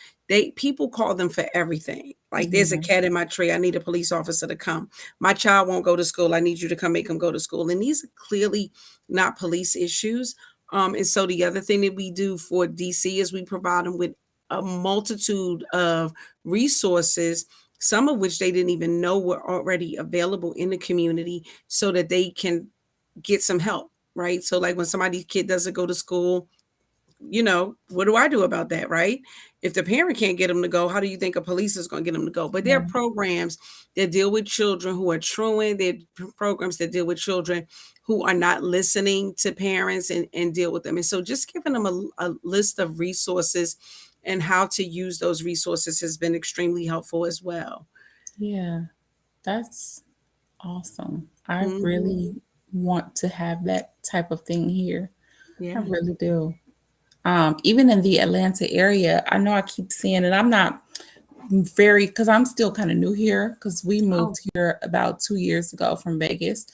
People call them for everything. Like, there's a Yeah. cat in my tree. I need a police officer to come. My child won't go to school. I need you to come make him go to school. And these are clearly not police issues. And so the other thing that we do for DC is we provide them with a multitude of resources, some of which they didn't even know were already available in the community, so that they can get some help, right? So, like, when somebody's kid doesn't go to school, what do I do about that, right? If the parent can't get them to go, how do you think a police is going to get them to go? But there are Yeah. programs that deal with children who are truant. There are programs that deal with children who are not listening to parents and deal with them. And so just giving them a list of resources and how to use those resources has been extremely helpful as well. Yeah. That's awesome. I Hmm. really want to have that type of thing here. I Yeah. really do. Even in the Atlanta area, I know I keep seeing it. I'm not very because I'm still kind of new here because we Oh, moved here about 2 years ago from Vegas.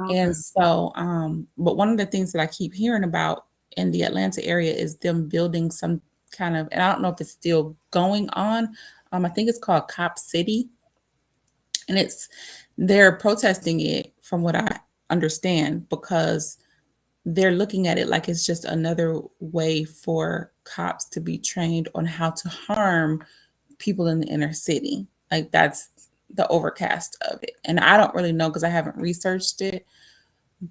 okay. And so, but one of the things that I keep hearing about in the Atlanta area is them building some kind of, and I don't know if it's still going on. I think it's called Cop City, and they're protesting it from what I understand because they're looking at it like it's just another way for cops to be trained on how to harm people in the inner city. Like that's the overcast of it. And I don't really know because I haven't researched it,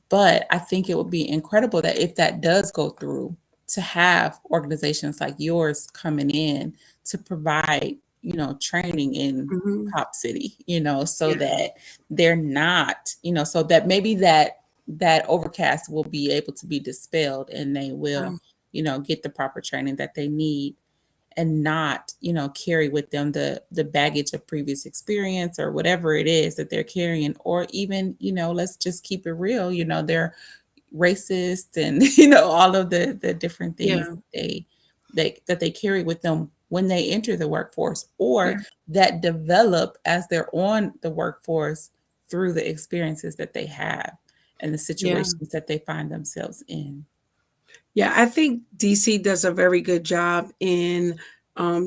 but I think it would be incredible that if that does go through, to have organizations like yours coming in to provide, training in Hmm. Cop City, so Yeah. that they're not, so that maybe that overcast will be able to be dispelled and they will, Yeah. get the proper training that they need and not carry with them the baggage of previous experience or whatever it is that they're carrying, or even let's just keep it real, they're racist and all of the different things Yeah. that they carry with them when they enter the workforce, or Yeah. that develop as they're on the workforce through the experiences that they have and the Yeah. situations that they find themselves in. Yeah, I think DC does a very good job in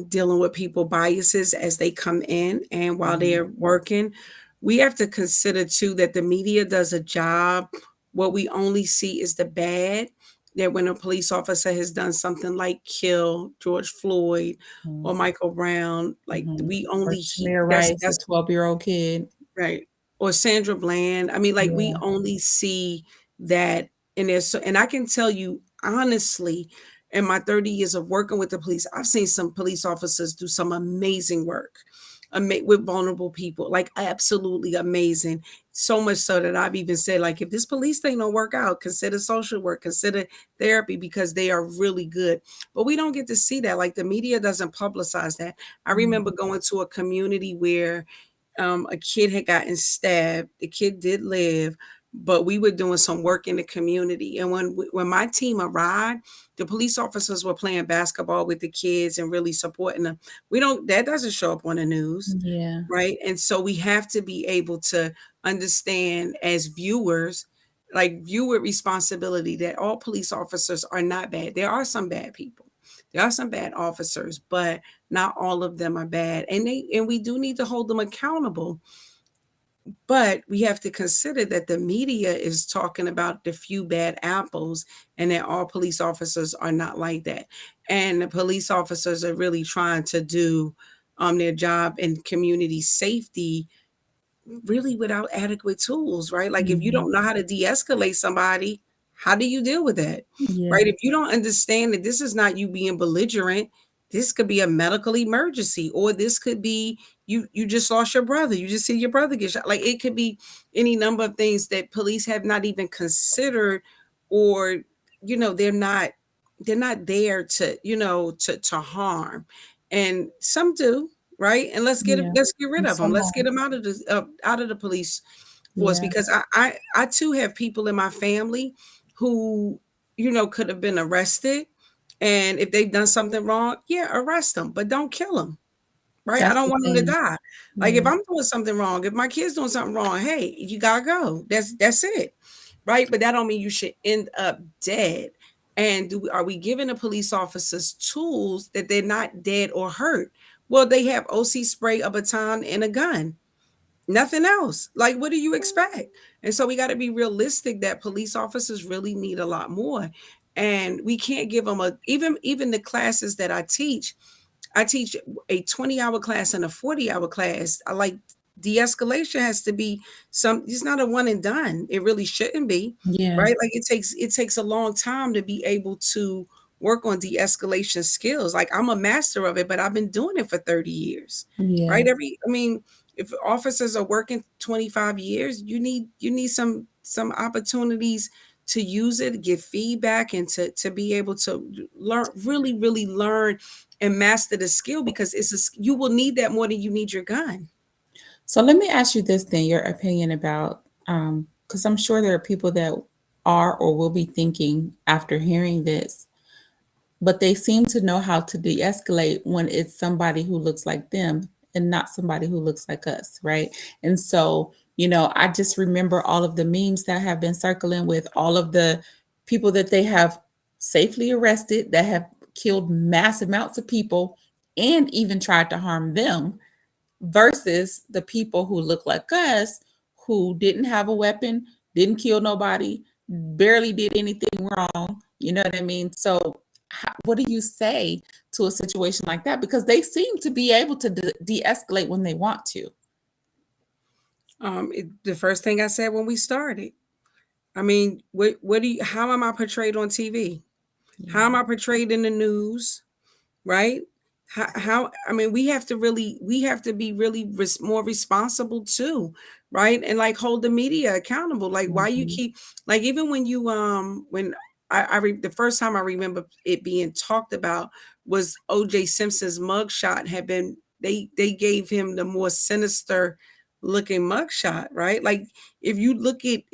dealing with people biases as they come in and while Mhm. they're working. We have to consider too that the media does a job. What we only see is the bad. That when a police officer has done something like kill George Floyd Mhm. or Michael Brown, like Mhm. we Or only Tamir that's Rice, a 12-year-old kid. right. or Sandra Bland. I mean, like we Yeah. only see that in there. So, and I can tell you honestly, in my 30 years of working with the police, I've seen some police officers do some amazing work with vulnerable people, like absolutely amazing. So much so that I've even said, like, if this police thing don't work out, consider social work, consider therapy, because they are really good. But we don't get to see that. Like the media doesn't publicize that. I remember Mhm. going to a community where a kid had gotten stabbed. The kid did live, but we were doing some work in the community. And when my team arrived, the police officers were playing basketball with the kids and really supporting them. That doesn't show up on the news, Yeah. right? And so we have to be able to understand as viewers, like viewer responsibility, that all police officers are not bad. There are some bad people. There are some bad officers, but not all of them are bad. And we do need to hold them accountable, but we have to consider that the media is talking about the few bad apples and that all police officers are not like that. And the police officers are really trying to do their job in community safety really without adequate tools, right? Like if you Mhm. don't know how to de-escalate somebody, how do you deal with that? Yeah. Right? If you don't understand that this is not you being belligerent, this could be a medical emergency, or this could be you just lost your brother. You just see your brother get shot. Like it could be any number of things that police have not even considered, or they're not there to to harm, and some do, right? And Yeah. let's get rid And of them. some Let's get are. them out of the police force, Yeah. because I too have people in my family who could have been arrested, and if they've done something wrong, yeah, arrest them, but don't kill them. Right? I That's don't the want them to thing. die. Like if Yeah. I'm doing something wrong, if my kid's doing something wrong, hey, you gotta go. That's it, right? But that don't mean you should end up dead. And are we giving the police officers tools that they're not dead or hurt? Well, they have OC spray, a baton, and a gun. Nothing else. Like, what do you expect? And so we got to be realistic that police officers really need a lot more. And we can't give them even the classes that I teach. I teach a 20-hour class and a 40-hour class. I like de-escalation has to be it's not a one and done. It really shouldn't be, Yeah. right? Like it takes a long time to be able to work on de-escalation skills. Like I'm a master of it, but I've been doing it for 30 years. Yeah. Right? I mean, if officers are working 25 years, you need some opportunities to use it, give feedback, and to be able to learn, really, really learn and master the skill, because you will need that more than you need your gun. So let me ask you this then, your opinion about, because I'm sure there are people that are or will be thinking after hearing this, but they seem to know how to de-escalate when it's somebody who looks like them and not somebody who looks like us, right? And so, I just remember all of the memes that have been circling with all of the people that they have safely arrested that have killed mass amounts of people and even tried to harm them, versus the people who look like us, who didn't have a weapon, didn't kill nobody, barely did anything wrong. You know what I mean? So, what do you say to a situation like that? Because they seem to be able to de escalate when they want to. The first thing I said when we started, I mean, what do you how am I portrayed on TV? How Yeah. am I portrayed in the news? Right? How I mean, we have to be really more responsible too, right? And like hold the media accountable. Like why you Mhm. keep, like even when the first time I remember it being talked about was OJ Simpson's mugshot had been, they gave him the more sinister looking mugshot, right? Like if you look at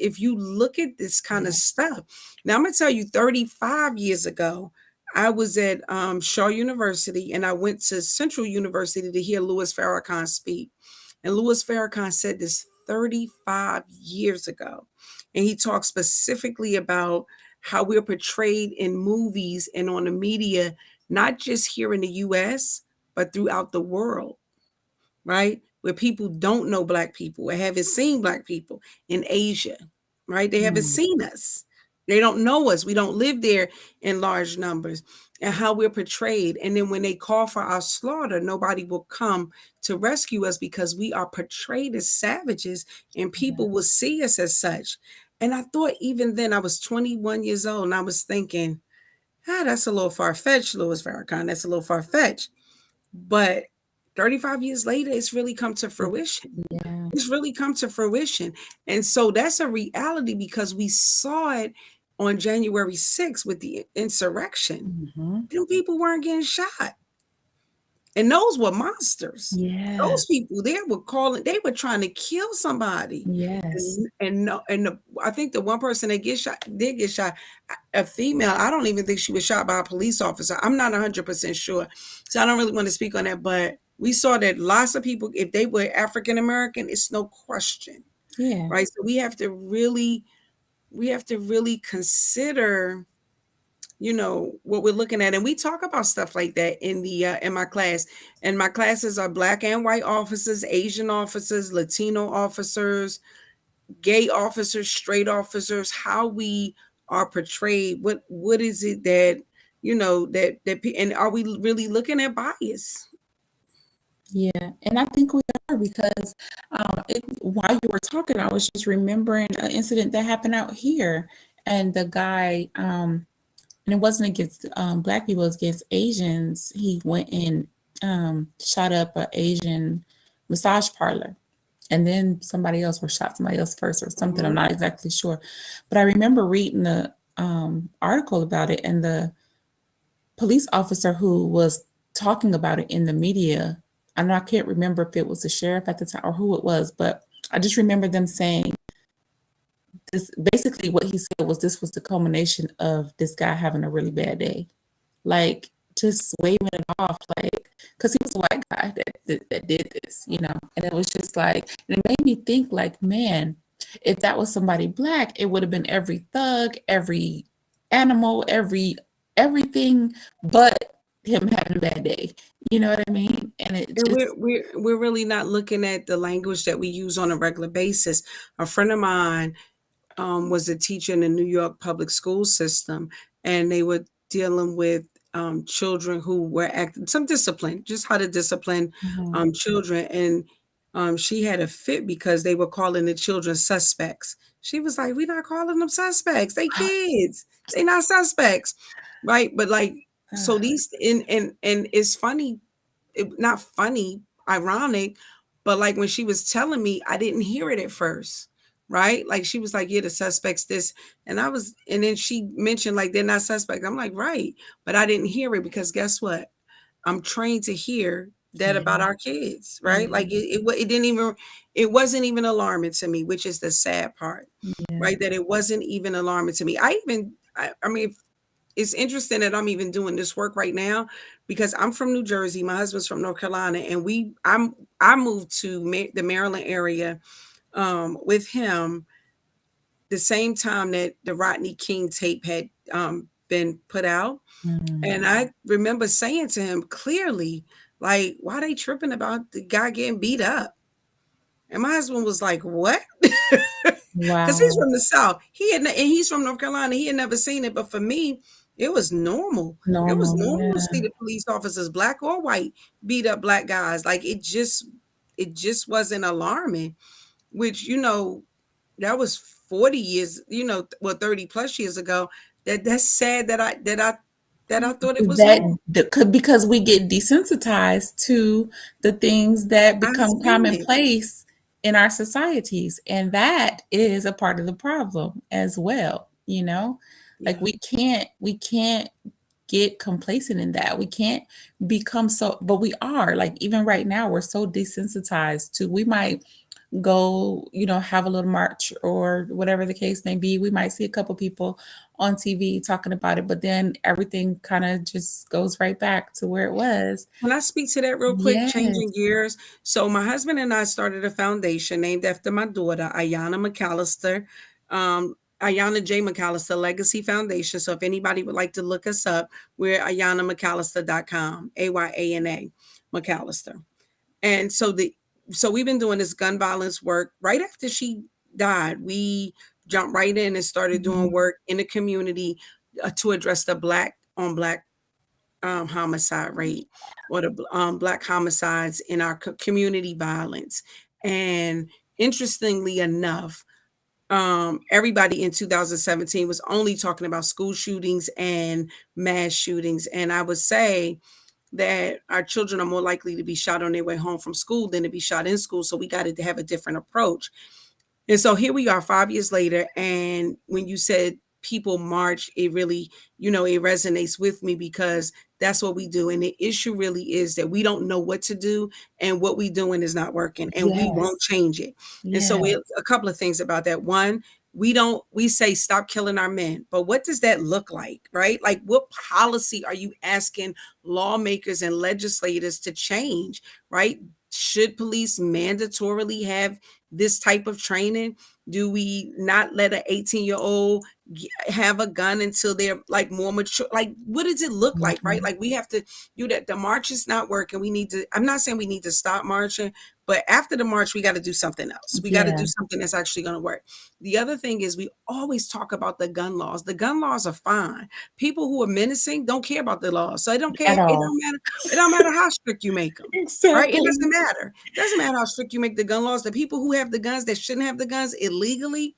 this kind of Yeah. stuff. Now I'm gonna tell you, 35 years ago, I was at Shaw University, and I went to Central University to hear Louis Farrakhan speak. And Louis Farrakhan said this 35 years ago. And he talked specifically about how we're portrayed in movies and on the media, not just here in the US, but throughout the world, right? Where people don't know Black people or haven't seen Black people in Asia, right? They haven't Mm. seen us. They don't know us. We don't live there in large numbers, and how we're portrayed. And then when they call for our slaughter, nobody will come to rescue us because we are portrayed as savages and people will see us as such. And I thought even then, I was 21 years old and I was thinking, that's a little far fetched, Louis Farrakhan. That's a little far fetched. But 35 years later, it's really come to fruition. Yeah. It's really come to fruition. And so that's a reality because we saw it on January 6th with the insurrection. Mhm. Them people weren't getting shot. And those were monsters. Yeah. Those people there were calling, they were trying to kill somebody. Yes. And no, and I think the one person that did get shot, a female. I don't even think she was shot by a police officer. I'm not 100% sure, so I don't really want to speak on that. But we saw that lots of people, if they were African American, it's no question, Yeah. right? So we have to really consider, what we're looking at, and we talk about stuff like that in the in my class. And my classes are black and white officers, Asian officers, Latino officers, gay officers, straight officers, how we are portrayed. What is it that and are we really looking at bias? Yeah, and I think we are because while you were talking, I was just remembering an incident that happened out here, and the guy, and it wasn't against black people, it was against Asians. He went and shot up an Asian massage parlor, and then somebody else, or shot somebody else first, or something. I'm Mhm. not exactly sure, but I remember reading the article about it, and the police officer who was talking about it in the media, I know I can't remember if it was the sheriff at the time or who it was, but I just remember them saying this. Basically, what he said was this was the culmination of this guy having a really bad day, like just waving it off, like because he was a white guy that did this, and it was just like, and it made me think, like, man, if that was somebody black, it would have been every thug, every animal, everything but him having a bad day. You know what I mean? And it And just, we're really not looking at the language that we use on a regular basis. A friend of mine was a teacher in the New York public school system, and they were dealing with children who were acting some discipline, just how to discipline mhm. children. And she had a fit because they were calling the children suspects. She was like, "We're not calling them suspects. They kids. They not suspects, right?" But like, so these and it's funny, not funny, ironic, but like when she was telling me, I didn't hear it at first, right? Like she was like, "Yeah, the suspects this," and then she mentioned like they're not suspects. I'm like, right, but I didn't hear it because guess what? I'm trained to hear that about Yeah, our kids, right? yeah, Like it didn't even, it wasn't even alarming to me, which is the sad part, yeah. right? That it wasn't even alarming to me. I mean, it's interesting that I'm even doing this work right now because I'm from New Jersey. My husband's from North Carolina, and I moved to the Maryland area with him the same time that the Rodney King tape had been put out. Mm. And I remember saying to him clearly, like, why they tripping about the guy getting beat up? And my husband was like, "What?" Because he's Wow. from the South. And he's from North Carolina. He had never seen it, but for me, it was normal. It was Normal, normal to see yeah. the police officers, black or white, beat up black guys. Like it just wasn't alarming. Which that was 40 years, well, 30 plus years ago. That's sad that I thought it was That normal. could, because we get desensitized to the things that I become seen it. commonplace in our societies, and that is a part of the problem as well, like Yeah. we can't get complacent in that. We can't become so, but we are, like, even right now we're so desensitized to, we might go, have a little march or whatever the case may be. We might see a couple people on TV talking about it, but then everything kind of just goes right back to where it was. Can I speak to that real quick, Yes. changing gears? So my husband and I started a foundation named after my daughter, Ayana McAllister, Ayana J. McAllister Legacy Foundation. So if anybody would like to look us up, we're AyanaMcAllister.com, AYANA McAllister. And so we've been doing this gun violence work right after she died. We jumped right in and started doing Mhm. work in the community to address the black on black homicide rate, or the black homicides in our community violence. And interestingly enough, everybody in 2017 was only talking about school shootings and mass shootings. And I would say that our children are more likely to be shot on their way home from school than to be shot in school. So we got to have a different approach. And so here we are 5 years later. And when you said people march, it really, it resonates with me because that's what we do. And the issue really is that we don't know what to do, and what we doing is not working, and we won't Yes. change it. And so Yes. a couple of things about that. One, we say stop killing our men, but what does that look like, right? Like, what policy are you asking lawmakers and legislators to change, right? Should police mandatorily have this type of training? Do we not let an 18-year-old have a gun until they're like more mature? Like, what does it look like, right? Mhm. Like, we have to do that. The march is not working. We need to, I'm not saying we need to stop marching, but after the march, we got to do something else. We got to Yeah. do something that's actually going to work. The other thing is, we always talk about the gun laws. The gun laws are fine. People who are menacing don't care about the laws. So it don't care. At It all. don't matter. It don't matter how strict you make them. Right? It Exactly. doesn't matter. It doesn't matter how strict you make the gun laws. The people who have the guns that shouldn't have the guns illegally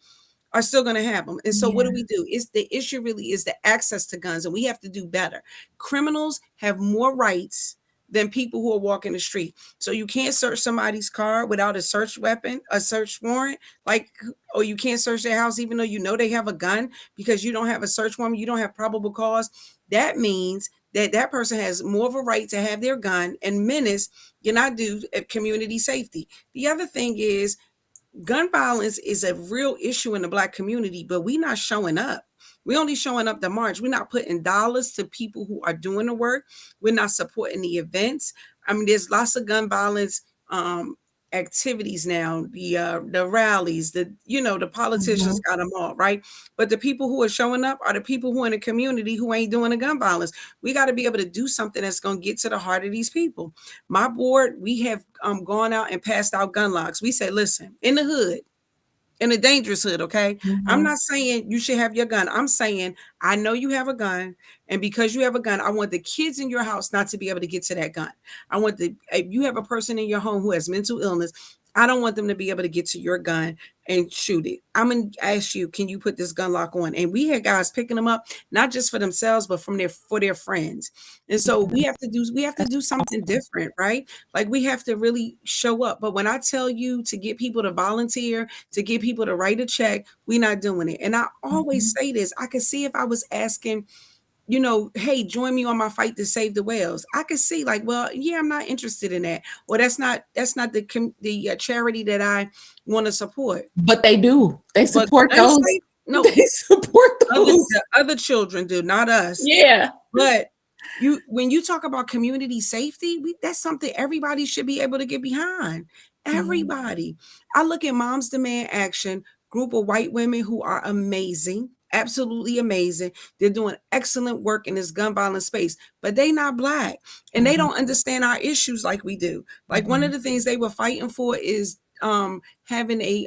are still going to have them. And so what Yeah. do? It's the issue really is the access to guns, and we have to do better. Criminals have more rights than people who are walking the street. So you can't search somebody's car without a search weapon, a search warrant, like, or you can't search their house even though you know they have a gun because you don't have a search warrant, you don't have probable cause. That means that that person has more of a right to have their gun and menace than I do at community safety. The other thing is, gun violence is a real issue in the black community, but we not showing up. We only showing up to march. We're not putting dollars to people who are doing the work. We're not supporting the events. I mean, there's lots of gun violence activities now, the rallies, the politicians Mhm. got them all, right? But the people who are showing up are the people who are in the community who ain't doing the gun violence. We got to be able to do something that's going to get to the heart of these people. My board, we have gone out and passed out gun locks. We say, listen, in the hood, in a dangerous hood, okay? I'm Mhm. not saying you should have your gun. I'm saying, I know you have a gun, and because you have a gun, I want the kids in your house not to be able to get to that gun. I want if you have a person in your home who has mental illness, I don't want them to be able to get to your gun and shoot it. I'm gonna ask you, can you put this gun lock on? And we had guys picking them up, not just for themselves, but for their friends. And so That's we have to do something awesome. different, right? Like, we have to really show up. But when I tell you to get people to volunteer, to get people to write a check, we're not doing it. And I always Mhm. say this, I could see if I was asking, hey, join me on my fight to save the whales. I could see, like, well, yeah, I'm not interested in that, or that's not the charity that I want to support. But they do. They But support those. no, They support those. the other children do, not us. Yeah. But when you talk about community safety, that's something everybody should be able to get behind. Yeah. Everybody. I look at Moms Demand Action, group of white women who are amazing, absolutely amazing. They're doing excellent work in this gun violence space, but they not black, and they Mhm. don't understand our issues like we do. Like, one of Mhm. the things they were fighting for is having a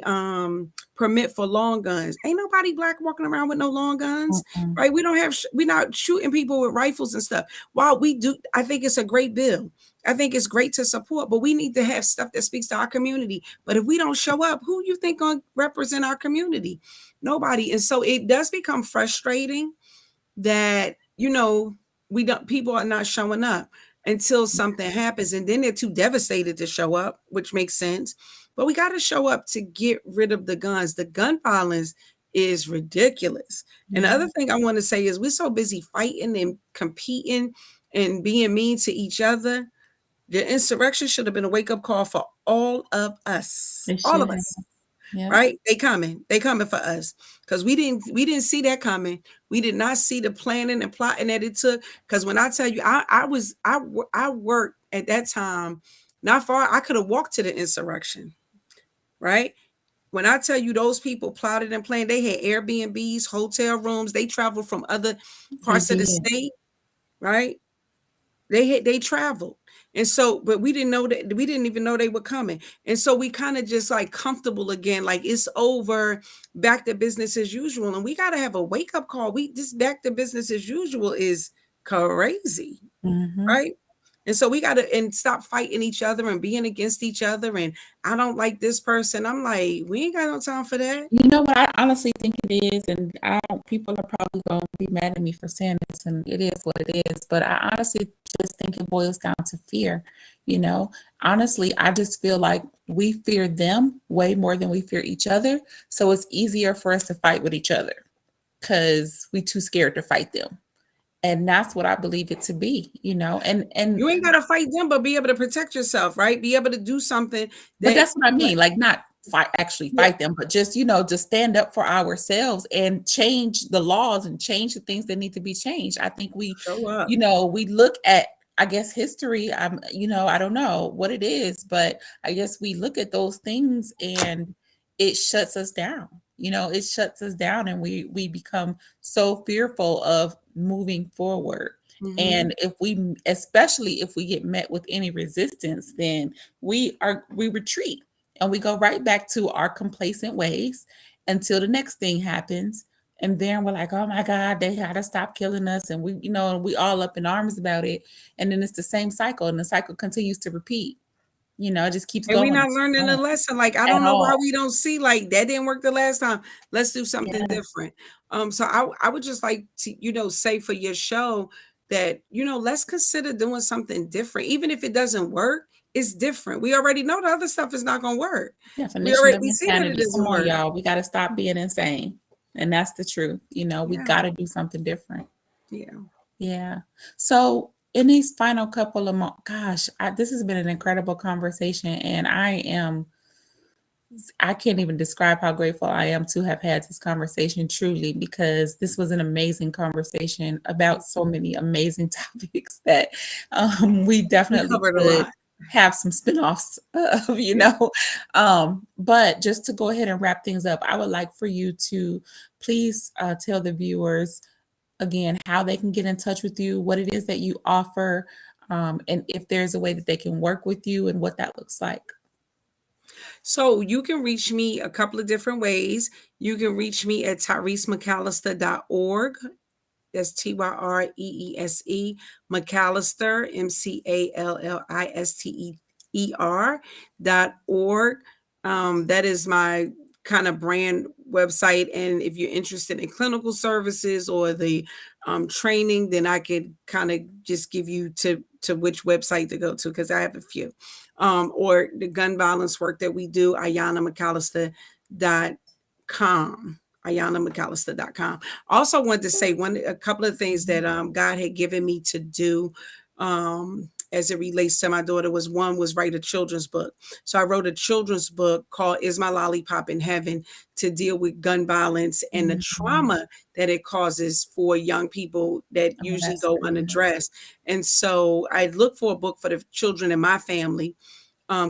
permit for long guns. Ain't nobody black walking around with no long guns, Mm-mm. right? We're not shooting people with rifles and stuff. While we do, I think it's a great bill. I think it's great to support, but we need to have stuff that speaks to our community. But if we don't show up, who you think gonna represent our community? Nobody. And so it does become frustrating that, we don't people are not showing up until something happens, and then they're too devastated to show up, which makes sense. But we got to show up to get rid of the guns. The gun violence is ridiculous. And the Yeah. other thing I want to say is, we're so busy fighting and competing and being mean to each other. The insurrection should have been a wake-up call for They all of should have. us. Yep. Right? They coming for us, because we didn't see that coming. We did not see the planning and plotting that it took. Because when I tell you, I worked at that time not far. I could have walked to the insurrection, right? When I tell you, those people plotted and planned, they had Airbnbs, hotel rooms, they traveled from other They parts of the did. state, right? They traveled. And so, but we didn't know that, we didn't even know they were coming. And so we kind of just like comfortable again, like it's over, back to business as usual. And we got to have a wake up call. We This back to business as usual is crazy, Mhm. right? And so we got to and stop fighting each other and being against each other. And I don't like this person. I'm like, we ain't got no time for that. You know what I honestly think it is, and I don't, people are probably gonna be mad at me for saying this, and it is what it is, but I honestly just think it boils down to fear, you know? Honestly, I just feel like we fear them way more than we fear each other, so it's easier for us to fight with each other because we too scared to fight them. And that's what I believe it to be, you know? And You ain't got to fight them, but be able to protect yourself, right? Be able to do something but that, that's what I mean, like, not fight, actually yeah, fight them, but just, you know, just stand up for ourselves and change the laws and change the things that need to be changed. I think we, show up. you know, we look at, I guess, history. You know, I don't know what it is, but I guess we look at those things and it shuts us down. You know, it shuts us down and we become so fearful of moving forward. Hmm. And if we, especially if we get met with any resistance, then we retreat and we go right back to our complacent ways until the next thing happens, and then we're like, oh my god, they gotta stop killing us, and we, you know, we all up in arms about it, and then it's the same cycle and the cycle continues to repeat. You know, it just keeps And we going not learning the lesson. Like, I at don't know why all. we don't see like that didn't work the last time. Let's do something Yeah, different. So I would just like to, say for your show that, let's consider doing something different. Even if it doesn't work, it's different. We already know the other stuff is not gonna work. definition of We see that it insanity. Come doesn't on, work. y'all, we got to stop being insane, and that's the truth. You know, we Yeah. got to do something different. Yeah. Yeah. So in these final couple of months, gosh, this has been an incredible conversation, and I can't even describe how grateful I am to have had this conversation truly, because this was an amazing conversation about so many amazing topics that we We definitely covered a could lot. have some spin-offs of, you Yeah. know. But just to go ahead and wrap things up, I would like for you to please tell the viewers again how they can get in touch with you, what it is that you offer, and if there's a way that they can work with you and what that looks like. So you can reach me a couple of different ways. You can reach me at tyresemcallister.org. That's TYREESE, McAllister, McAllister.org. That is my kind of brand website. And if you're interested in clinical services or the training, then I could kind of just give you to which website to go to, because I have a few. Or the gun violence work that we do, AyanaMcAllister.com. AyanaMcAllister.com. Also wanted to say a couple of things that God had given me to do as it relates to my daughter. One was write a children's book. So I wrote a children's book called Is My Lollipop in Heaven, to deal with gun violence and the Mhm. trauma that it causes for young people that Oh, usually that's go good. unaddressed. And so I looked for a book for the children in my family.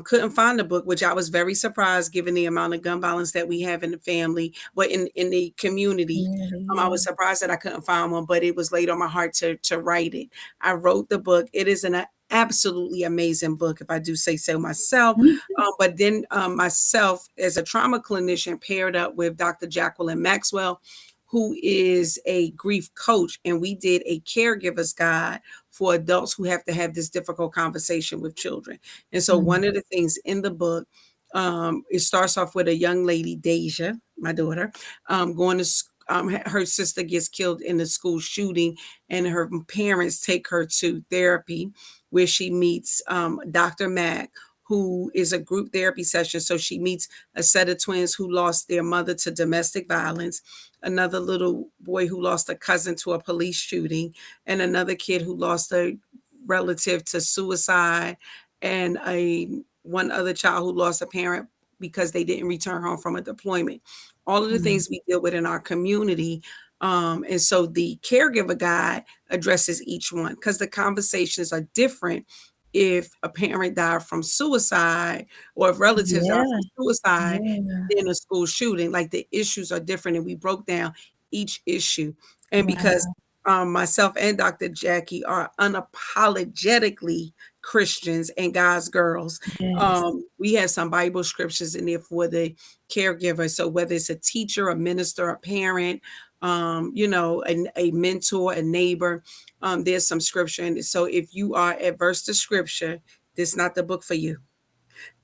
Couldn't find the book, which I was very surprised given the amount of gun violence that we have in the family, but in the community. Community, I yeah. was surprised that I couldn't find one, but it was laid on my heart to write it. I wrote the book. It is an absolutely amazing book, if I do say so myself. Mhm. But then myself, as a trauma clinician, paired up with Dr. Jacqueline Maxwell, who is a grief coach, and we did a caregiver's guide for adults who have to have this difficult conversation with children. And so Mm. one of the things in the book, it starts off with a young lady, Deja, my daughter, going to her sister gets killed in the school shooting, and her parents take her to therapy, where she meets Dr. Mack, who is a group therapy session. So she meets a set of twins who lost their mother to domestic violence, another little boy who lost a cousin to a police shooting, and another kid who lost a relative to suicide, and a one other child who lost a parent because they didn't return home from a deployment. All of the Mm. things we deal with in our community. And so the caregiver guide addresses each one, because the conversations are different if a parent died from suicide, or if relatives died Yeah, from suicide, yeah. than a school shooting. Like, the issues are different, and we broke down each issue. And because Wow. myself and Dr. Jackie are unapologetically Christians and God's girls. Yes. We have some Bible scriptures in there for the caregiver. So whether it's a teacher, a minister, a parent, a mentor, a neighbor, there's some scripture in it. So if you are adverse to scripture, this is not the book for you.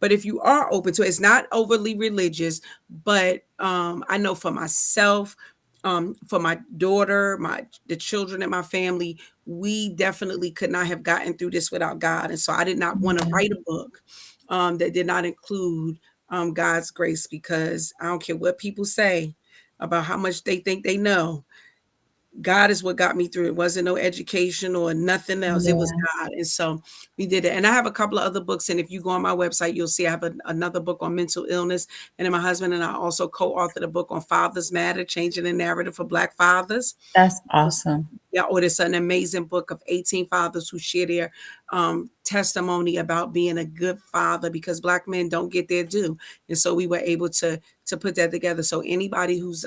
But if you are open to it, it's not overly religious, but I know for myself, for my daughter, the children in my family, we definitely could not have gotten through this without God. And so I did not want to Yeah. write a book that did not include God's grace, because I don't care what people say about how much they think they know. God is what got me through. It wasn't no education or nothing else. It was Yeah. God. And so we did it. And I have a couple of other books. And if you go on my website, you'll see I have another book on mental illness. And then my husband and I also co-authored a book on Fathers Matter, changing the narrative for Black fathers. That's awesome. Yeah, or it's an amazing book of 18 fathers who share their testimony about being a good father, because Black men don't get their due. And so we were able to put that together. So anybody who's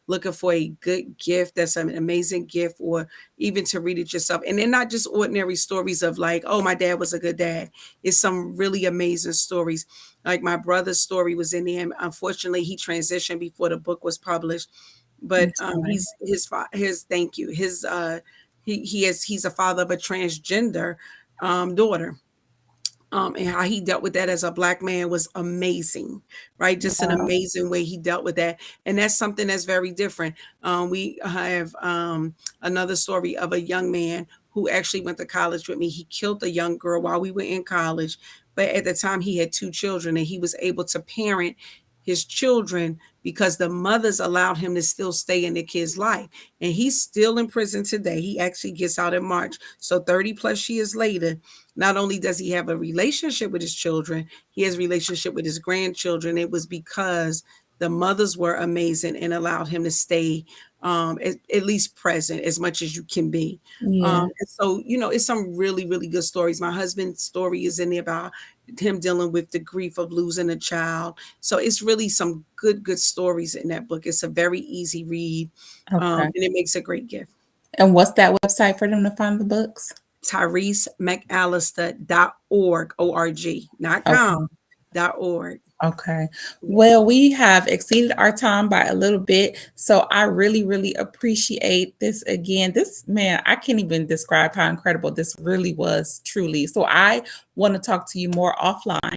looking for a good gift, that's an amazing gift, or even to read it yourself. And they're not just ordinary stories of like, oh, my dad was a good dad. It's some really amazing stories. Like my brother's story was in there. And unfortunately, he transitioned before the book was published. But I'm sorry. his thank you. He's a father of a transgender daughter. And how he dealt with that as a Black man was amazing, right? Just an Wow. amazing way he dealt with that. And that's something that's very different. We have another story of a young man who actually went to college with me. He killed a young girl while we were in college, but at the time he had 2 children, and he was able to parent his children because the mothers allowed him to still stay in the kid's life. And he's still in prison today. He actually gets out in March. So 30 plus years later, not only does he have a relationship with his children, he has a relationship with his grandchildren. It was because the mothers were amazing and allowed him to stay at least present as much as you can be. Yeah. And so, it's some really, really good stories. My husband's story is in there about him dealing with the grief of losing a child. So it's really some good stories in that book. It's a very easy read, Okay. and it makes a great gift. And what's that website for them to find the books? TyreseMcAllister.org, O-R-G, not com, Okay. .org. Okay. Yeah. Well, we have exceeded our time by a little bit. So I really, really appreciate this again. This man, I can't even describe how incredible this really was, truly. So I want to talk to you more offline.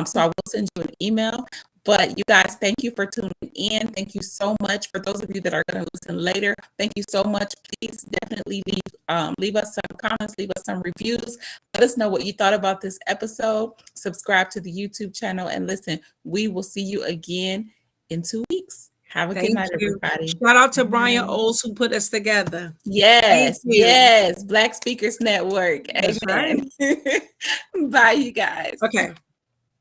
So I will send you an email. But you guys, thank you for tuning in. Thank you so much. For those of you that are going to listen later, thank you so much. Please definitely leave us some comments, leave us some reviews. Let us know what you thought about this episode. Subscribe to the YouTube channel, and listen, we will see you again in 2 weeks. Have a good Thank night, you. everybody. Shout out to Brian Bye. Oles who put us together. Thank Yes, you. yes. Black Speakers Network. That's right. Amen. Bye, you guys. Okay.